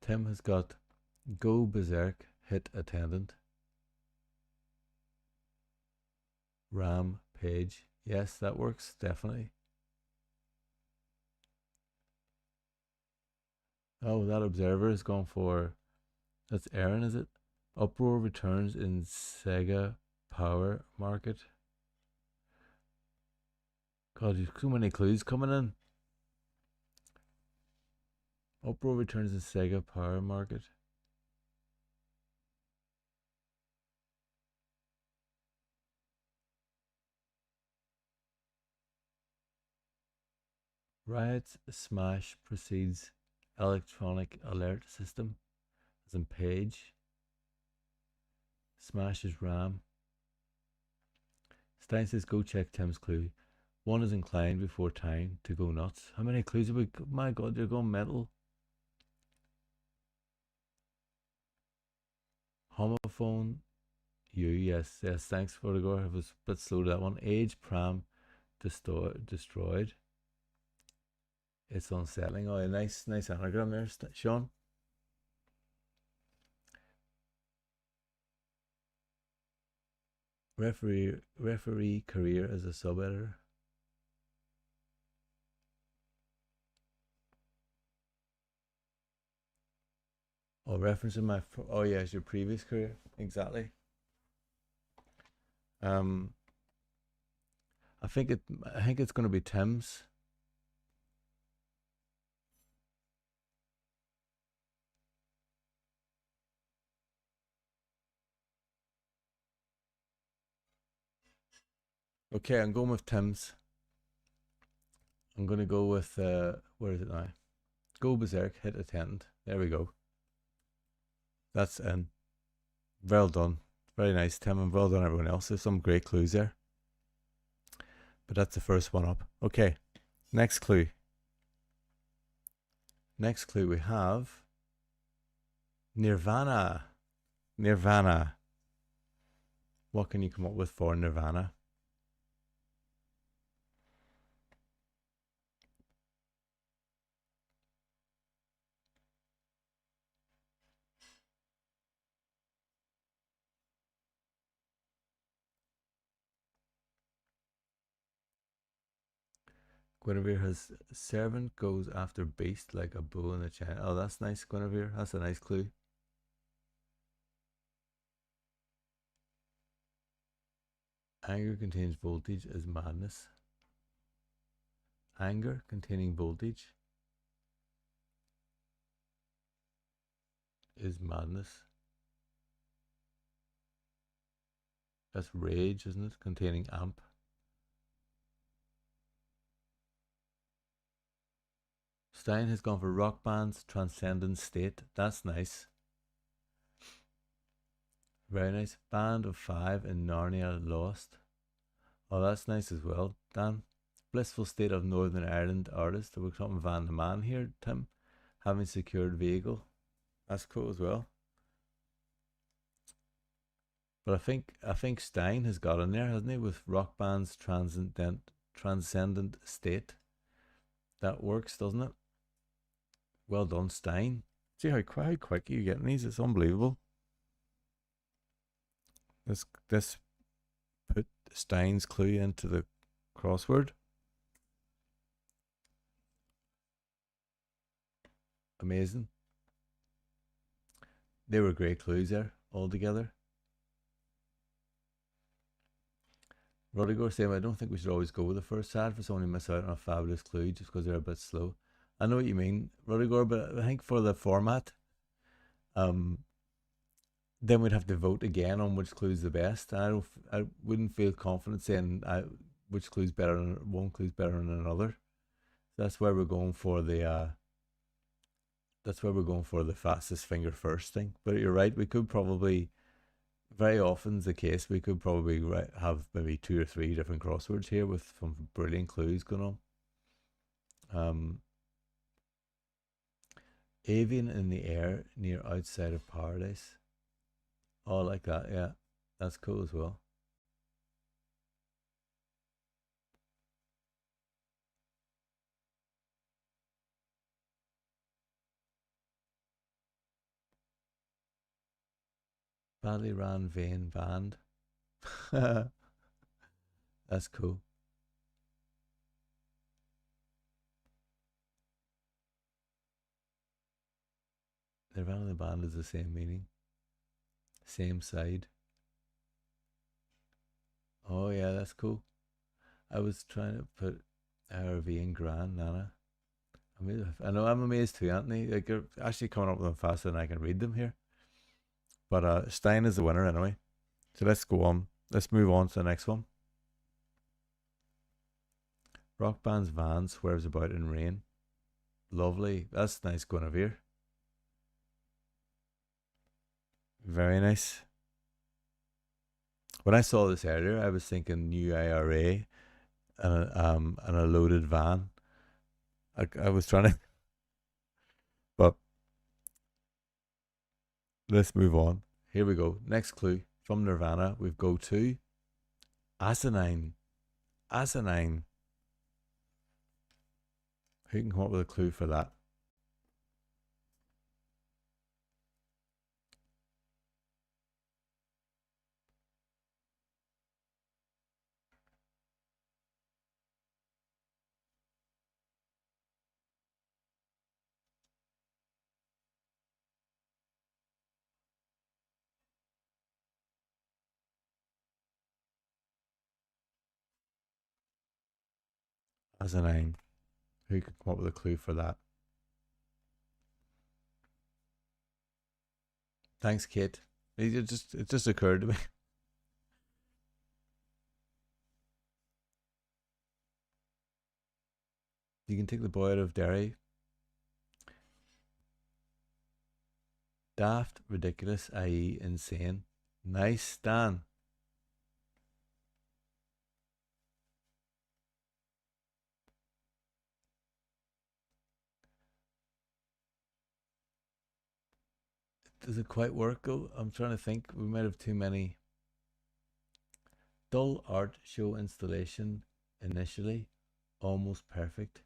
Tim has got "Go Berserk, Hit Attendant." Rampage. Yes, that works, definitely. Oh, that Observer is going for. That's Aaron, is it? Uproar returns in Sega Power Market. God, there's too many clues coming in. Uproar returns in Sega Power Market. Riots smash proceeds electronic alert system. As in page. Smashes RAM. Stein says go check Tim's clue. One is inclined before time to go nuts. How many clues have we got? My God, you're going mental. Homophone. Yes, thanks for the go. I was a bit slow to that one. Age pram destroyed. It's unsettling. Oh, a nice anagram there, Sean. Referee career as a sub editor. Oh, referencing my. Oh, yes, your previous career. Exactly. Um, I think it's going to be Tim's. Okay, I'm going with Tim's. I'm going to go with where is it now? Go Berserk, hit attendant. There we go. That's in. Well done. Very nice, Tim, and well done everyone else. There's some great clues there. But that's the first one up. Okay, next clue. Next clue we have Nirvana. Nirvana. What can you come up with for Nirvana? Guinevere has servant goes after beast like a bull in a chain. Oh, that's nice, Guinevere. That's a nice clue. Anger contains voltage is madness. Anger containing voltage is madness. That's rage, isn't it? Containing amp. Stein has gone for rock band's transcendent state. That's nice. Very nice. Band of Five in Narnia Lost. Oh, that's nice as well, Dan. Blissful state of Northern Ireland artist. We're talking Van the Man here, Tim. Having secured vehicle. That's cool as well. But I think Stein has got in there, hasn't he, with rock band's transcendent state. That works, doesn't it? Well done, Stein. See how quick you getting these? It's unbelievable. This put Stein's clue into the crossword. Amazing. They were great clues there altogether. Rodrigo saying, I don't think we should always go with the first ad for someone who miss out on a fabulous clue just because they're a bit slow. I know what you mean, Rodrigo, but I think for the format, then we'd have to vote again on which clue's the best. I wouldn't feel confident saying which clue's better than one clue's better than another. That's why we're going for the fastest finger first thing. But you're right, we could probably, very often is the case, we could probably have maybe 2 or 3 different crosswords here with some brilliant clues going on. Avian in the air near outside of paradise. Oh, like that, yeah. That's cool as well. Badly ran vein band. That's cool. Nirvana and the band is the same meaning. Same side. Oh yeah, that's cool. I was trying to put RV in Grand Nana. I know I'm amazed too, Anthony. Like you're actually coming up with them faster than I can read them here. But Stein is the winner anyway. So let's go on. Let's move on to the next one. Rock band's van swerves about in rain. Lovely. That's nice, Guinevere. Very nice. When I saw this earlier, I was thinking new IRA and a loaded van. I was trying to, but let's move on. Here we go. Next clue from Nirvana. We go to asinine. Asinine. Who can come up with a clue for that? Asinine. Who could come up with a clue for that? Thanks, Kate. It just occurred to me. You can take the boy out of Derry. Daft, ridiculous, i.e., insane. Nice, Dan. Does it quite work? I'm trying to think. We might have too many. Dull art show installation initially, almost perfect.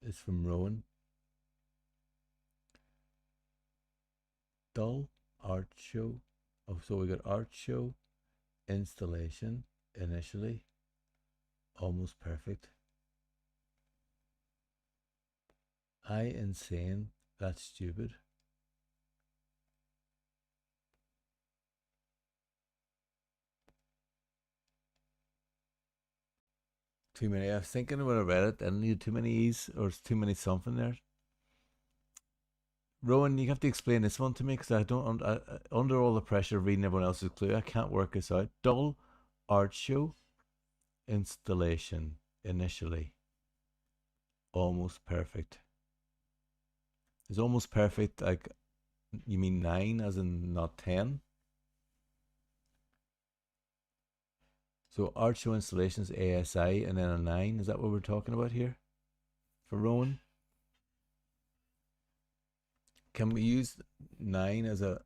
It's from Rowan. Dull art show. Oh, so we got art show Installation initially almost perfect. I insane. That's stupid. Too many. I was thinking when I read it, I need too many E's or too many something there. Rowan, you have to explain this one to me because I don't. Under all the pressure of reading everyone else's clue, I can't work this out. Dull art show installation initially almost perfect. Is almost perfect like you mean 9 as in not 10? So art show installations ASI and then a 9. Is that what we're talking about here for Rowan? Can we use 9 as a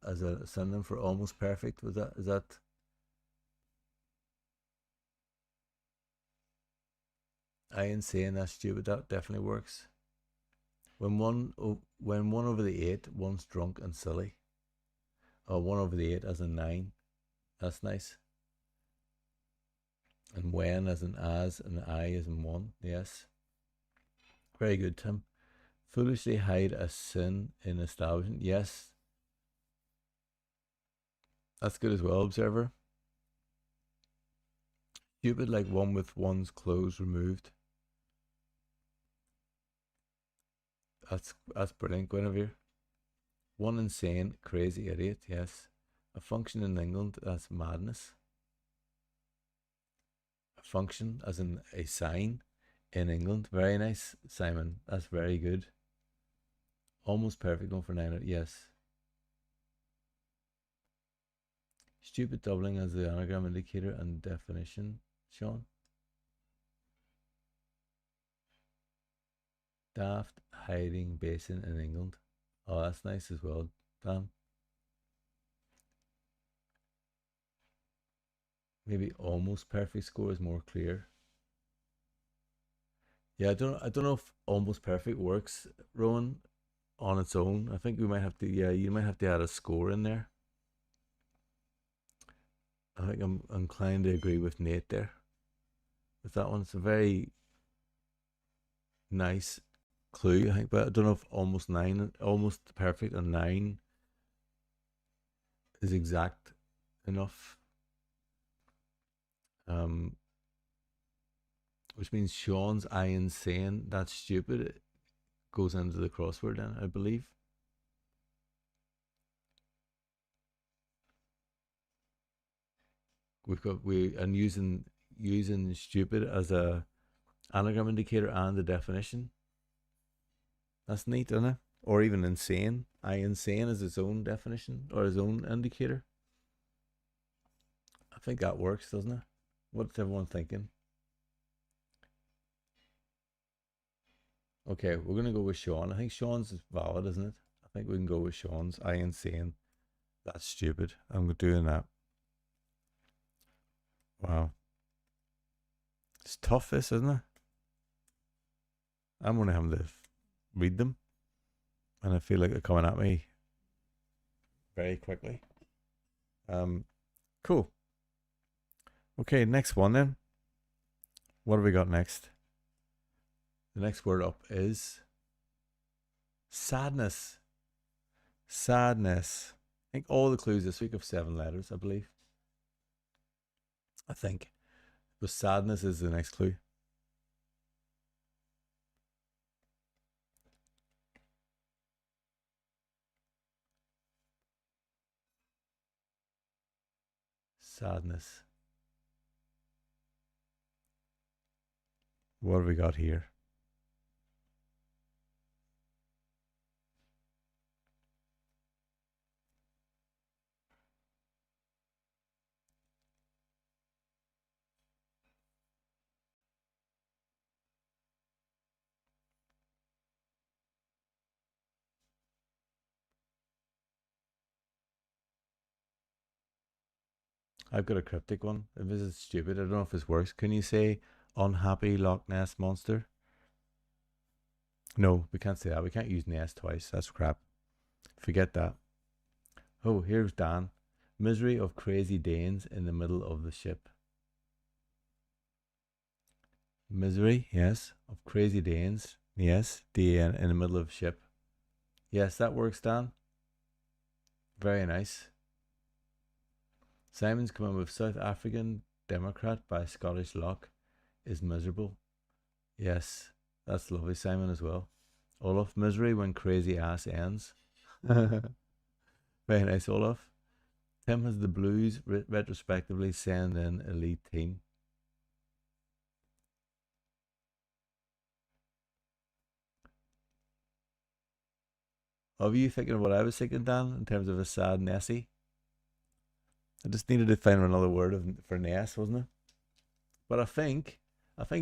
synonym for almost perfect? Was that is that I insane? That's stupid. That definitely works. When 1/8, one's drunk and silly. Or 1/8 as a 9. That's nice. And when as an as and I as in 1. Yes. Very good, Tim. Foolishly hide a sin in establishment. Yes. That's good as well, Observer. Stupid like one with one's clothes removed. That's brilliant, Guinevere. One insane, crazy idiot, yes. A function in England, that's madness. A function as in a sign in England. Very nice, Simon. That's very good. Almost perfect one for 9. Yes. Stupid doubling as the anagram indicator and definition, Sean. Daft hiding basin in England. Oh, that's nice as well, Dan. Maybe almost perfect score is more clear. Yeah, I don't know if almost perfect works, Rowan, on its own. I think we might have to. Yeah, you might have to add a score in there. I think I'm inclined to agree with Nate there. With that one, it's a very nice clue. I think, but I don't know if almost 9, almost perfect, and 9 is exact enough. Um, which means Sean's I insane. That's stupid. It goes into the crossword then, I believe. We and using stupid as a anagram indicator and the definition. That's neat, isn't it? Or even insane. I insane is its own definition or its own indicator. I think that works, doesn't it? What's everyone thinking? Okay, we're gonna go with Sean. I think Sean's is valid, isn't it? I think we can go with Sean's. I insane. That's stupid. I'm doing that. Wow. It's tough, this, isn't it? I'm gonna have to read them, and I feel like they're coming at me very quickly. Cool. Okay, next one then. What have we got next? The next word up is sadness. Sadness. I think all the clues this week have 7 letters, I believe. I think. But sadness is the next clue. Sadness. What have we got here? I've got a cryptic one. If this is stupid, I don't know if this works. Can you say unhappy Loch Ness monster? No, we can't say that. We can't use Ness twice. That's crap. Forget that. Oh, here's Dan. Misery of crazy Danes in the middle of the ship. Misery, yes, of crazy Danes. Yes, DN in the middle of ship. Yes, that works, Dan. Very nice. Simon's coming with South African Democrat by Scottish Lock is miserable. Yes, that's lovely, Simon, as well. Olaf, misery when crazy ass ends. Very nice, Olaf. Tim has the Blues retrospectively send in elite team. Are you thinking of what I was thinking, Dan, in terms of a sad Nessie? I just needed to find another word for Ness, wasn't it? But I think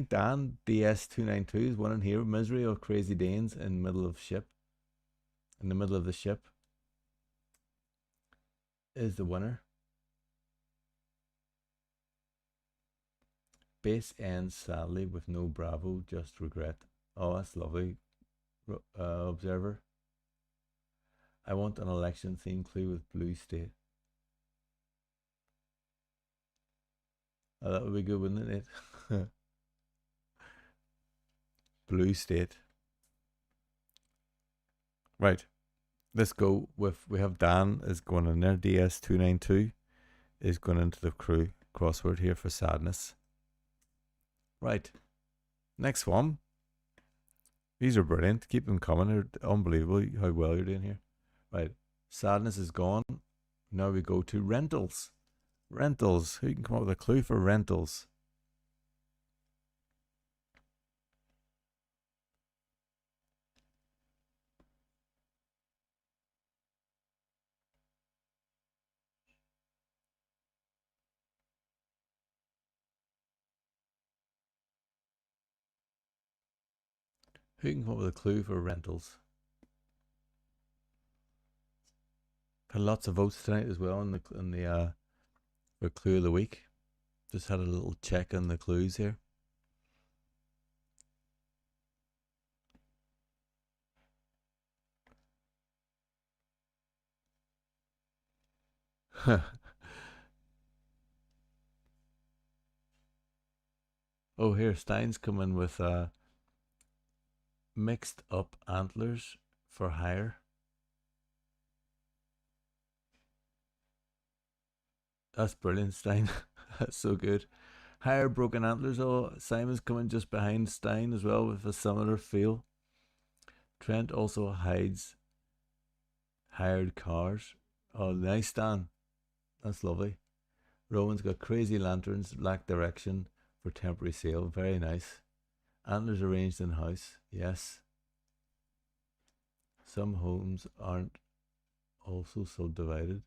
Dan DS292 is winning here. Misery of crazy Danes in middle of ship. In the middle of the ship is the winner. Base ends sadly with no bravo, just regret. Oh, that's lovely. Observer. I want an election theme clue with blue state. Oh, that would be good, wouldn't it? Blue state. Right. Let's go with, we have Dan is going in there. DS292 is going into the crew crossword here for sadness. Right. Next one. These are brilliant. Keep them coming. They're unbelievable how well you're doing here. Right. Sadness is gone. Now we go to rentals. Rentals. Who can come up with a clue for rentals? Who can come up with a clue for rentals? Had lots of votes tonight as well in the for clue of the week. Just had a little check on the clues here. Oh, here Stein's coming with mixed up antlers for hire. That's brilliant, Stein. That's so good. Higher broken antlers. Oh, Simon's coming just behind Stein as well with a similar feel. Trent also hides hired cars. Oh, nice, Stan. That's lovely. Rowan's got crazy lanterns, lack direction for temporary sale. Very nice. Antlers arranged in house. Yes. Some homes aren't also subdivided.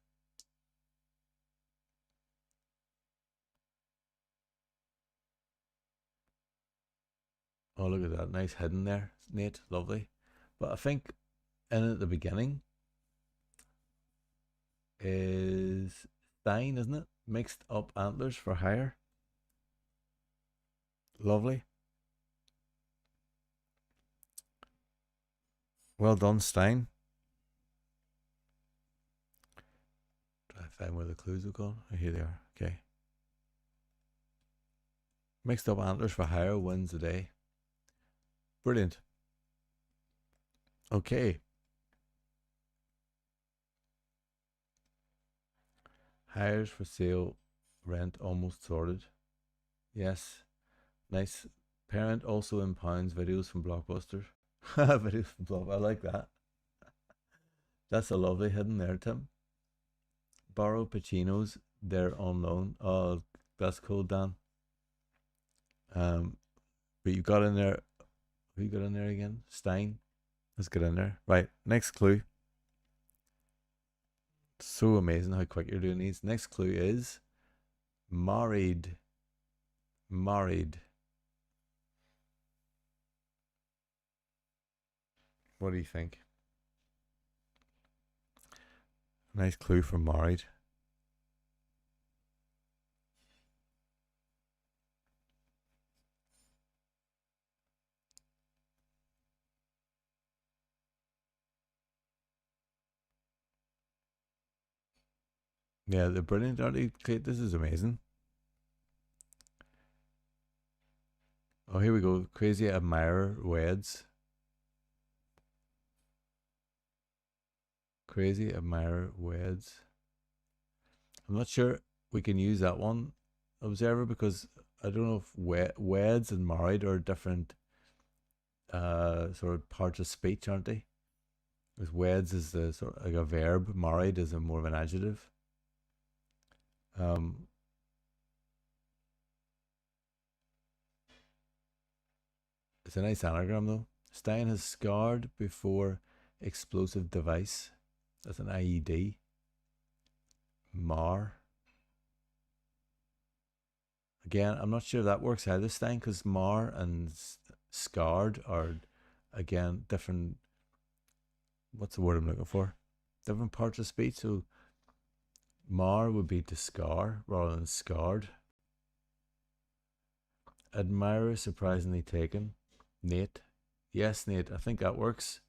Oh, look at that. Nice hidden there, Nate. Lovely. But I think in at the beginning is Stein, isn't it? Mixed up antlers for hire. Lovely. Well done, Stein. Try to find where the clues have gone. Oh, here they are. Okay. Mixed up antlers for hire wins the day. Brilliant. Okay. Hires for sale, rent almost sorted. Yes. Nice. Parent also impounds videos from Blockbuster. Videos from Blockbuster. I like that. That's a lovely hidden there, Tim. Borrow Pacinos, they're on loan. Oh, that's cool, Dan. But you got in there. Who you got in there again? Stein. Let's get in there. Right. Next clue. So amazing how quick you're doing these. Next clue is married. Married. What do you think? Nice clue for married. Yeah, they're brilliant, aren't they? This is amazing. Oh, here we go. Crazy admirer weds. Crazy admirer weds. I'm not sure we can use that one, observer, because I don't know if weds and married are different sort of parts of speech, aren't they? Because weds is the sort of like a verb, married is a more of an adjective. Um, it's a nice anagram though. Stein has scarred before explosive device. That's an IED. Mar. Again, I'm not sure that works either, Stein, because mar and scarred are, again, different. What's the word I'm looking for? Different parts of speech. So mar would be to scar rather than scarred. Admirer surprisingly taken. Nate. Yes, Nate, I think that works.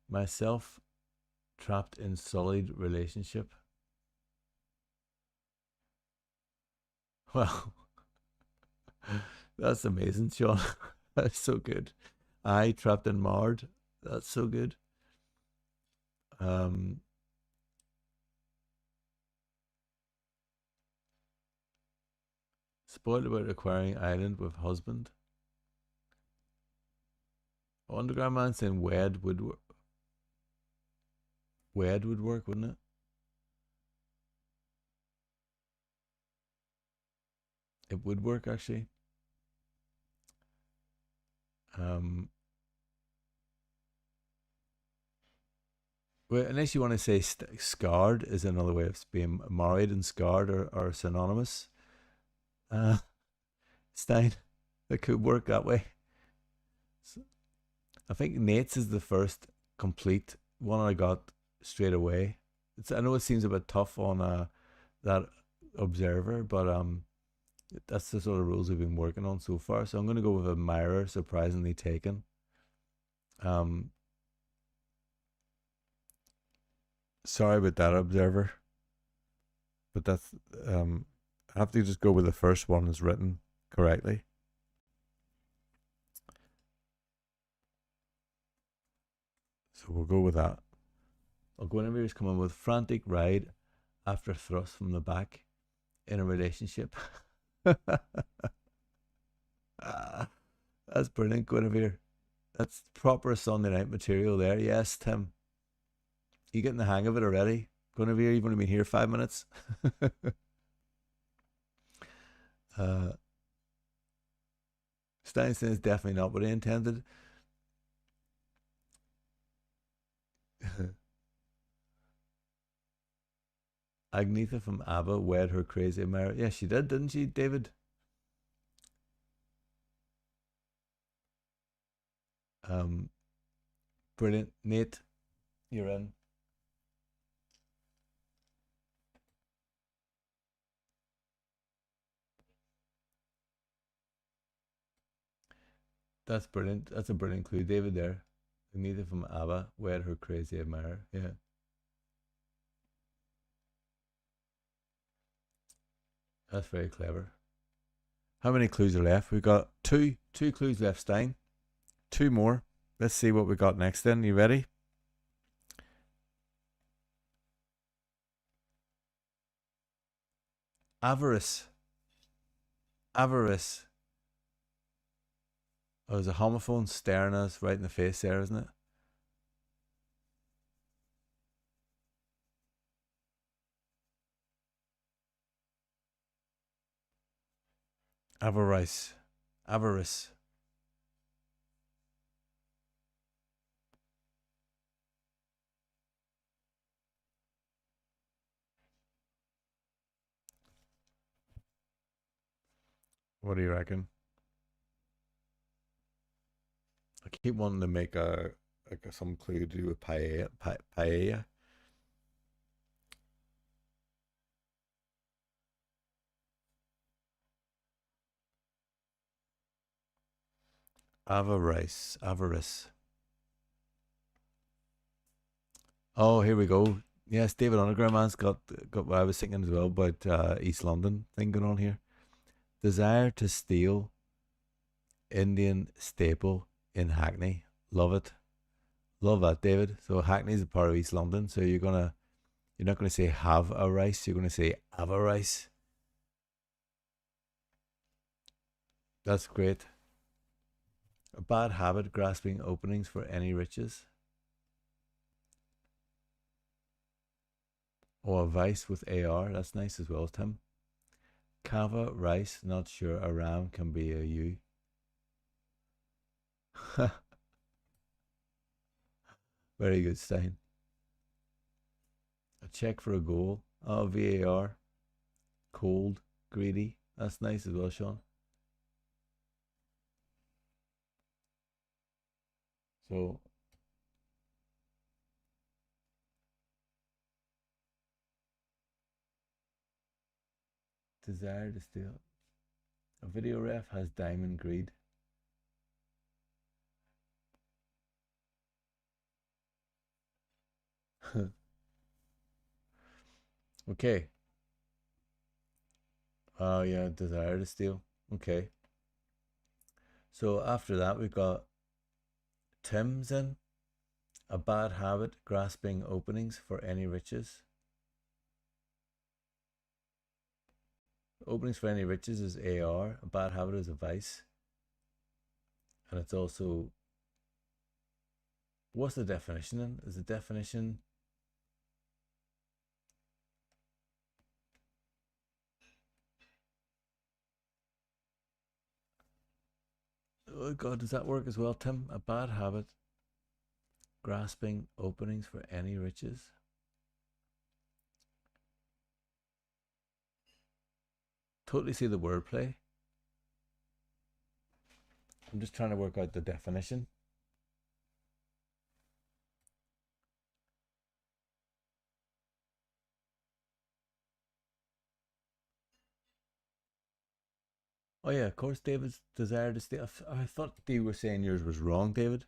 Myself trapped in solid relationship. Well, that's amazing, Sean. That's so good. I trapped in marred. That's so good. Um, spoiled about acquiring island with husband. Underground man saying wed would work, wouldn't it? It would work actually. Um, well, unless you want to say scarred is another way of being married, and scarred are synonymous. Uh, Stein, it could work that way. So I think Nate's is the first complete one I got straight away. I know it seems a bit tough on that observer, but that's the sort of rules we've been working on so far. So I'm going to go with admirer, surprisingly taken. Um, sorry about that, observer, but that's I have to just go with the first one is written correctly. So we'll go with that. Guinevere is coming with frantic ride after thrust from the back in a relationship. Ah, that's brilliant, Guinevere. That's proper Sunday night material there. Yes, Tim. You getting the hang of it already? Guinevere, you've only been here 5 minutes. uh, Steinstein is definitely not what I intended. Agnetha from ABBA wed her crazy admirer. Yeah, she did, didn't she, David? Um, brilliant. Nate, you're in. That's brilliant. That's a brilliant clue, David. There, Agnetha from ABBA wed her crazy admirer. Yeah, that's very clever. How many clues are left? We've got two clues left, Stein. Two more. Let's see what we got next. Then, you ready? Avarice. Avarice. Oh, there's a homophone staring us right in the face there, isn't it? Avarice. Avarice. What do you reckon? I keep wanting to make some clue to do with paella. Paella. Avarice. Avarice. Oh, here we go. Yes, David Underground Man's got what I was thinking as well about East London thing going on here. Desire to steal Indian staple in Hackney. Love it. Love that, David. So Hackney's a part of East London. So you're not gonna say have a rice. You're gonna say have a rice. That's great. A bad habit, grasping openings for any riches, or a vice with AR. That's nice as well, Tim. Kava rice. Not sure a ram can be a you. Very good, Stein. A check for a goal. Oh, VAR. Cold, greedy. That's nice as well, Sean. So, desire to steal. A video ref has diamond greed. Okay. Oh, yeah, desire to steal. Okay. So, after that, we've got Tim's in. A bad habit, grasping openings for any riches. Openings for any riches is AR. A bad habit is a vice. And it's also, what's the definition then? Is the definition, oh God, does that work as well, Tim? A bad habit, grasping openings for any riches. Totally see the wordplay. I'm just trying to work out the definition. Oh yeah, of course, David's desire to stay. I thought you were saying yours was wrong, David.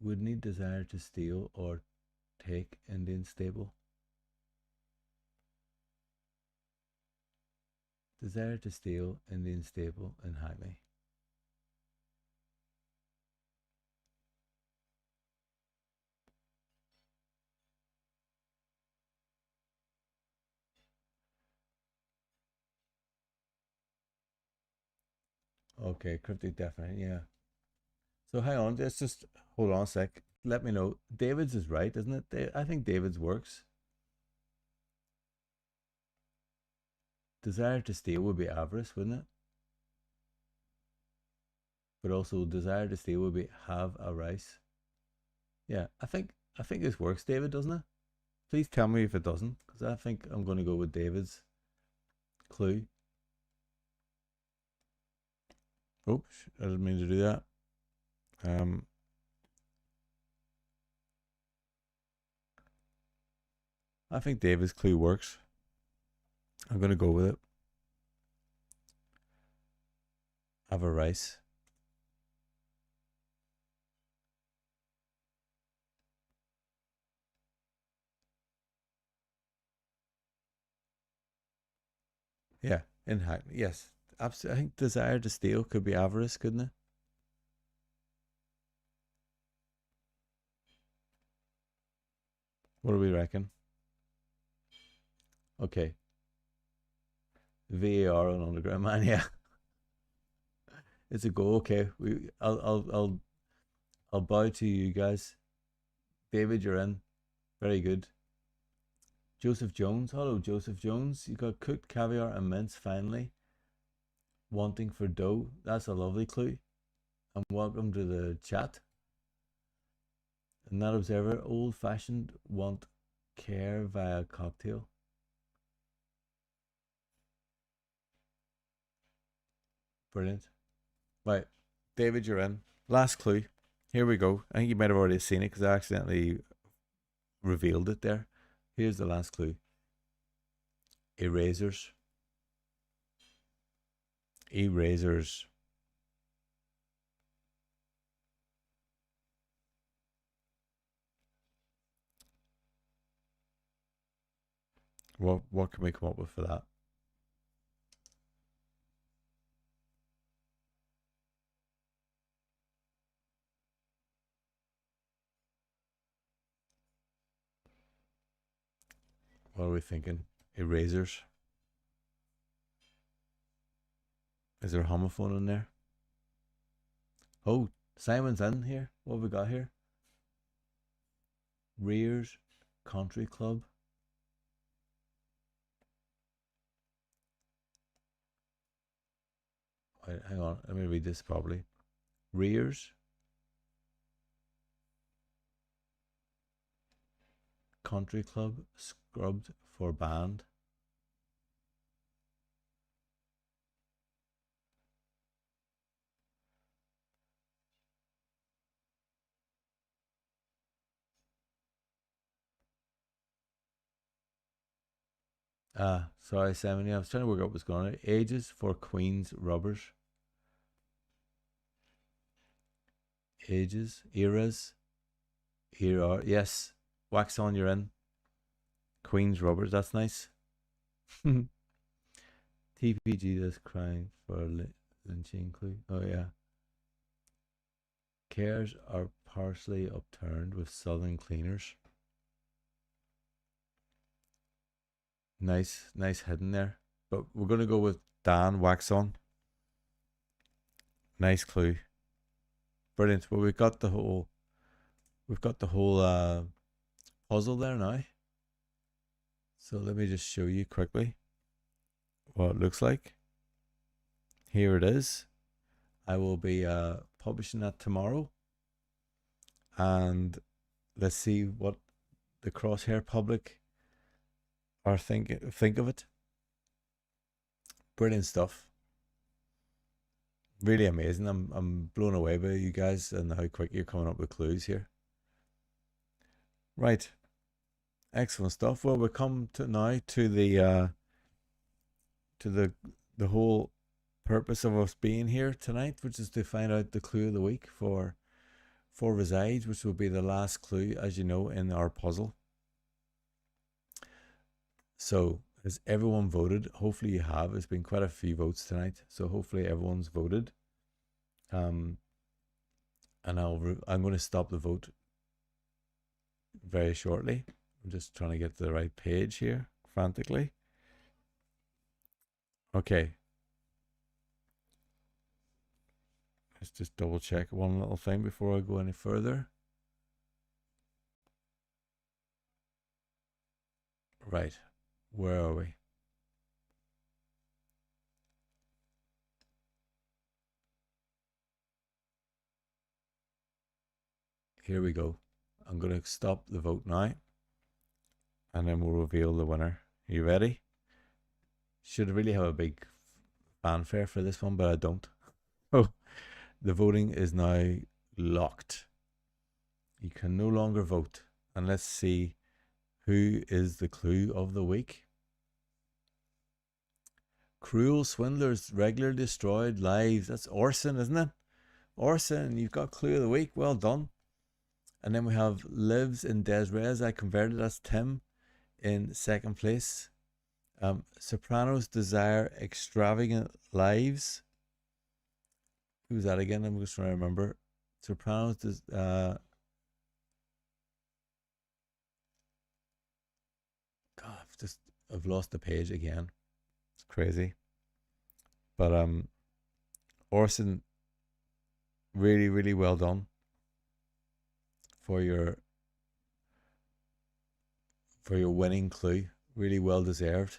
Would need desire to steal or take Indian stable. Desire to steal Indian stable in Hackney. Okay, cryptic definite, yeah. So hang on, let's just hold on a sec. Let me know. David's is right, isn't it? I think David's works. Desire to steal would be avarice, wouldn't it? But also desire to steal would be have a rice. Yeah, I think this works, David, doesn't it? Please tell me if it doesn't, because I think I'm going to go with David's clue. Oops, I didn't mean to do that. I think David's clue works. I'm going to go with it. Have a rice. Yeah, in Hackney. Yes, absolutely. I think desire to steal could be avarice, couldn't it? What do we reckon? Okay. VAR on Underground Man. Yeah, it's a go. Okay, I'll bow to you guys. David, you're in. Very good. Joseph Jones. Hello, Joseph Jones. You got cooked caviar and mince finally. Wanting for dough. That's a lovely clue. And welcome to the chat. And that observer, old fashioned, want care via cocktail. Brilliant. Right, David, you're in. Last clue. Here we go. I think you might have already seen it because I accidentally revealed it there. Here's the last clue. Erasers. Erasers. What can we come up with for that? What are we thinking? Erasers. Is there a homophone in there? Oh, Simon's in here. What have we got here? Rears Country Club. Wait, hang on. Let me read this properly. Rears Country Club scrubbed for band. Sorry, Simon. I was trying to work out what's going on. Ages for Queen's Rubbers. Ages, eras, era. Yes, wax on. You're in. Queen's Rubbers. That's nice. TPG that's crying for lynching clue. Oh yeah. Cares are partially upturned with southern cleaners. Nice hidden there. But we're gonna go with Dan wax on. Nice clue. Brilliant. Well, we've got the whole puzzle there now. So let me just show you quickly what it looks like. Here it is. I will be publishing that tomorrow, and let's see what the Crosshair public are think of it. Brilliant stuff. Really amazing. I'm blown away by you guys and how quick you're coming up with clues here. Right. Excellent stuff. Well, we come to now to the whole purpose of us being here tonight, which is to find out the clue of the week for RESIDES, which will be the last clue, as you know, in our puzzle. So has everyone voted? Hopefully you have. There's been quite a few votes tonight, so hopefully everyone's voted. And I'm going to stop the vote very shortly. I'm just trying to get to the right page here frantically. Okay. Let's just double check one little thing before I go any further. Right. Where are we? Here we go. I'm going to stop the vote now, and then we'll reveal the winner. Are you ready? Should really have a big fanfare for this one, but I don't. Oh, the voting is now locked. You can no longer vote. And let's see who is the clue of the week. Cruel swindlers regularly destroyed lives. That's Orson, isn't it? Orson, you've got clue of the week. Well done. And then we have lives in Des Res. I converted. That's Tim in second place. Sopranos desire extravagant lives. Who's that again? I'm just trying to remember. Sopranos God, I've lost the page again. It's crazy. But Orson, really, really well done for your winning clue. Really well deserved,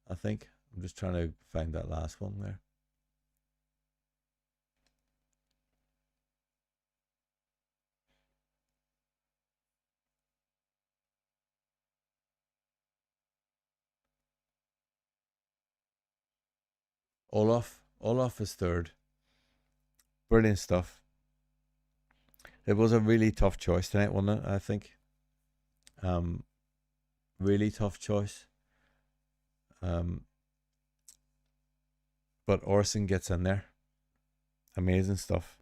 I think. I'm just trying to find that last one there. Olaf is third. Brilliant stuff. It was a really tough choice tonight, wasn't it? I think. Really tough choice. But Orson gets in there. Amazing stuff.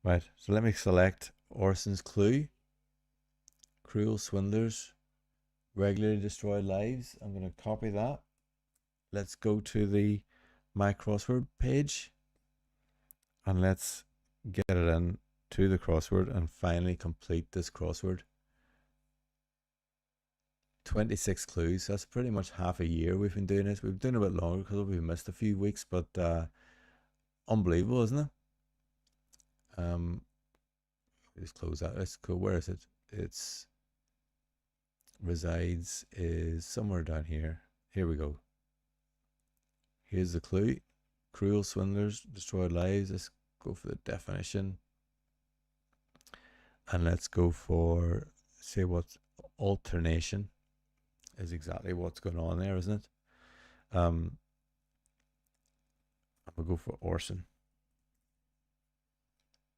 Right, so let me select Orson's clue. Cruel swindlers Regularly destroyed lives. I'm going to copy that. Let's go to the my crossword page and let's get it in to the crossword and finally complete this crossword. 26 clues. That's pretty much half a year we've been doing this. We've been doing it a bit longer because we've missed a few weeks, but unbelievable, isn't it? Just close that. Let's go. Where is it? It's resides is somewhere down here. Here we go. Here's the clue. Cruel swindlers destroyed lives. Let's go for the definition. And let's go for, say, what's alternation is exactly what's going on there, isn't it? I'm going to go for Orson.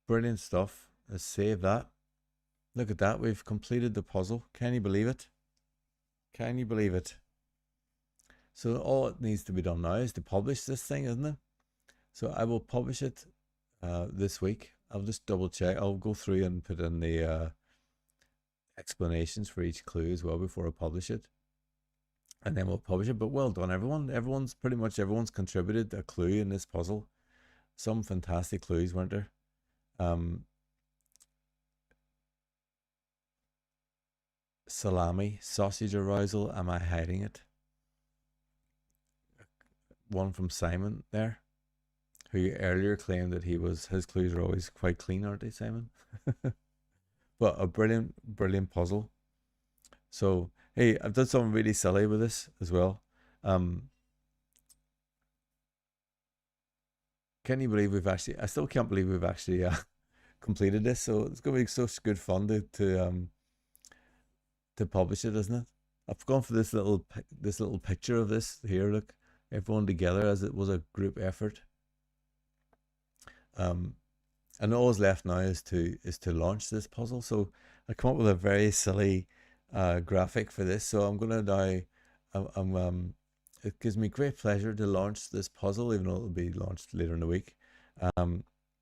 Brilliant stuff. Let's save that. Look at that. We've completed the puzzle. Can you believe it? Can you believe it? So all it needs to be done now is to publish this thing, isn't it? So I will publish it this week. I'll just double check. I'll go through and put in the explanations for each clue as well before I publish it. And then we'll publish it. But well done, everyone. Everyone's contributed a clue in this puzzle. Some fantastic clues, weren't there? Salami, sausage arousal, am I hiding it? One from Simon there, who earlier claimed that his clues are always quite clean, aren't they, Simon? But a brilliant puzzle. So hey, I've done something really silly with this as well. Can you believe I still can't believe we've actually completed this. So it's gonna be such good fun to publish it, isn't it? I've gone for this little picture of this here. Look, everyone together as it was a group effort. And all is left now is to launch this puzzle. So I come up with a very silly graphic for this. So I'm gonna now it gives me great pleasure to launch this puzzle, even though it'll be launched later in the week.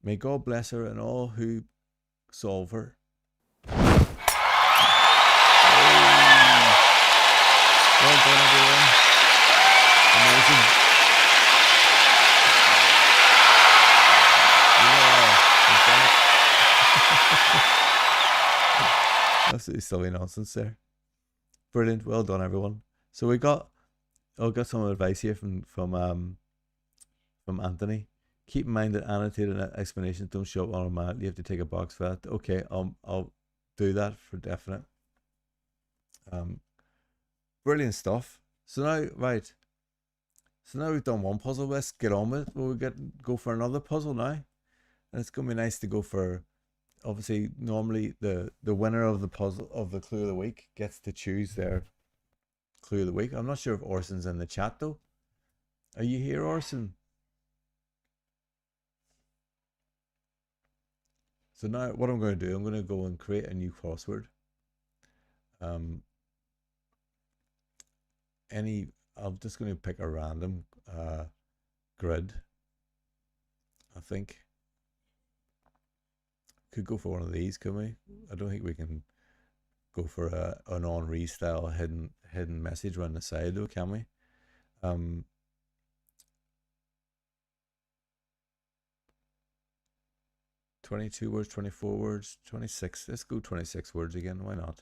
May God bless her and all who solve her. Well done, everyone. Amazing. Yeah, absolutely silly nonsense there. Brilliant. Well done, everyone. So I've got some advice here from Anthony. Keep in mind that annotated explanations don't show up automatically. You have to take a box for that. Okay, I'll do that for definite. Brilliant stuff. So now, right. So now we've done one puzzle. Let's get on with it. We'll go for another puzzle now. And it's gonna be nice to go for, obviously, normally the winner of the puzzle of the clue of the week gets to choose their clue of the week. I'm not sure if Orson's in the chat though. Are you here, Orson? So now what I'm going to do, I'm going to go and create a new crossword. I'm just going to pick a random grid. I think could go for one of these, could we? I don't think we can go for an Henri style hidden message around the side though, can we? 22 words, 24 words, 26. Let's go 26 words again. Why not?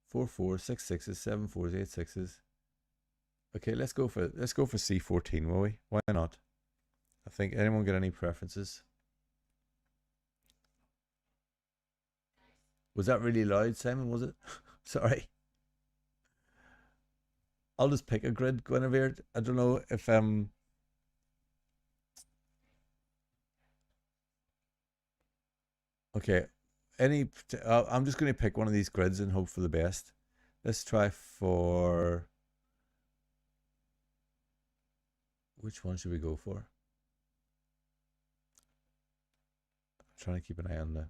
4 4s, 6 6s, 7 4s, 8 6s. Okay, let's go for C14, will we? Why not? I think anyone got any preferences? Was that really loud, Simon? Was it? Sorry. I'll just pick a grid, Guinevere. I don't know if okay. I'm just going to pick one of these grids and hope for the best. Let's try for, which one should we go for? I'm trying to keep an eye on the,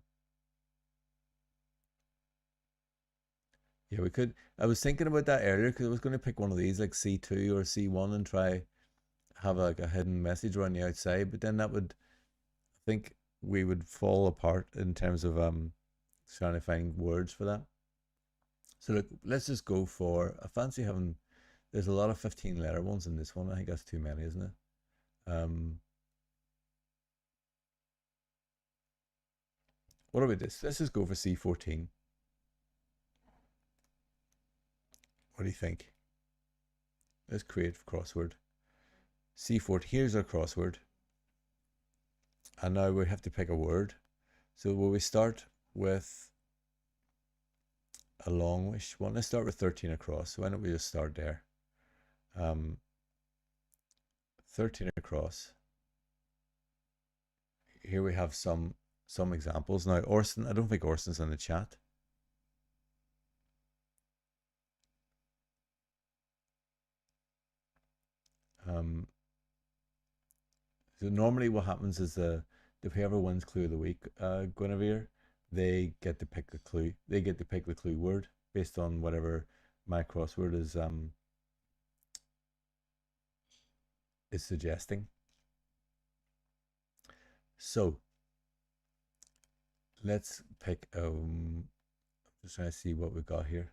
yeah, we could. I was thinking about that earlier because I was going to pick one of these like C2 or C1 and try have like a hidden message around the outside, but then that would, I think we would fall apart in terms of trying to find words for that. So look, let's just go for, I fancy having, there's a lot of 15 letter ones in this one. I think that's too many, isn't it? What about this? Let's just go for C14. What do you think? Let's create crossword. C14, here's our crossword. And now we have to pick a word. So will we start with a longish one? Let's start with 13 across. So why don't we just start there? 13 across. Here we have some examples. Now, Orson, I don't think Orson's in the chat. So normally what happens is whoever wins Clue of the Week, Guinevere, they get to pick the clue. They get to pick the clue word based on whatever my crossword is suggesting. So let's pick just trying to see what we got here.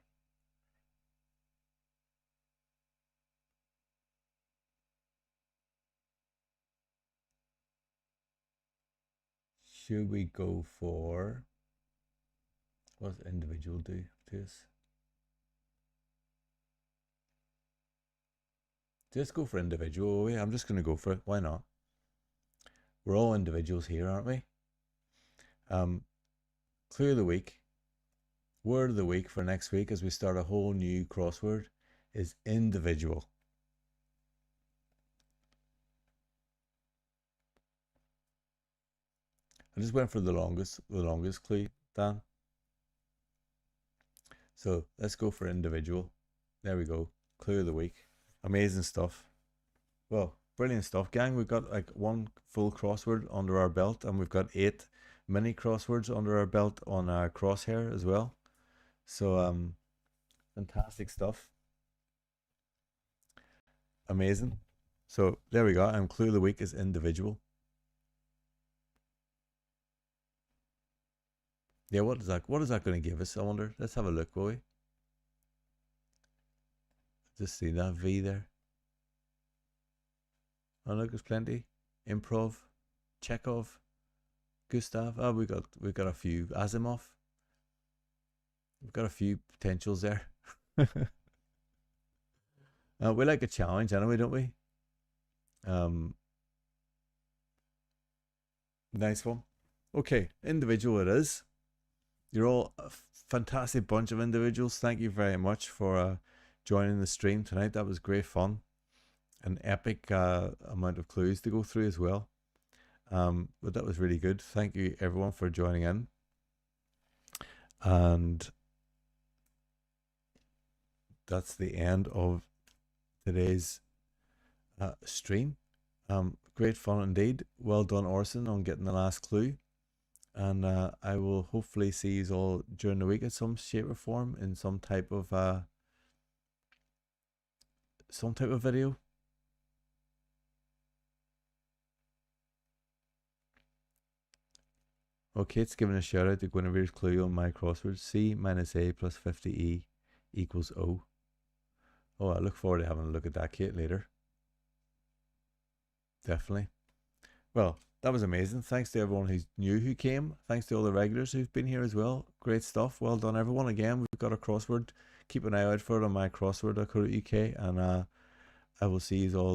Should we go for, what does individual do to us? Just go for individual, will we? I'm just going to go for it. Why not? We're all individuals here, aren't we? Clue of the week. Word of the week for next week as we start a whole new crossword is individual. I just went for the longest clue, Dan. So let's go for individual. There we go. Clue of the week. Amazing stuff. Well, brilliant stuff, gang. We've got like one full crossword under our belt, and we've got 8 mini crosswords under our belt on our crosshair as well. So fantastic stuff. Amazing. So there we go. And clue of the week is individual. Yeah, what is that going to give us? I wonder. Let's have a look, will we? Just see that V there. Oh look, there's plenty. Improv, Chekhov, Gustav. Oh, we got a few. Asimov. We've got a few potentials there. We like a challenge anyway, don't we? Nice one. Okay, individual it is. You're all a fantastic bunch of individuals. Thank you very much for joining the stream tonight. That was great fun. An epic amount of clues to go through as well. But that was really good. Thank you everyone for joining in. And that's the end of today's stream. Great fun indeed. Well done, Orson, on getting the last clue. And I will hopefully see you all during the week in some shape or form in some type of video. Okay, it's giving a shout out to Guinevere's clue on my crossword. C minus A plus 50E equals O. Oh, I look forward to having a look at that, Kate, later. Definitely. Well, that was amazing. Thanks to everyone who came. Thanks to all the regulars who've been here as well. Great stuff. Well done, everyone. Again, we've got a crossword. Keep an eye out for it on my crossword.co.uk, and I will see you all later.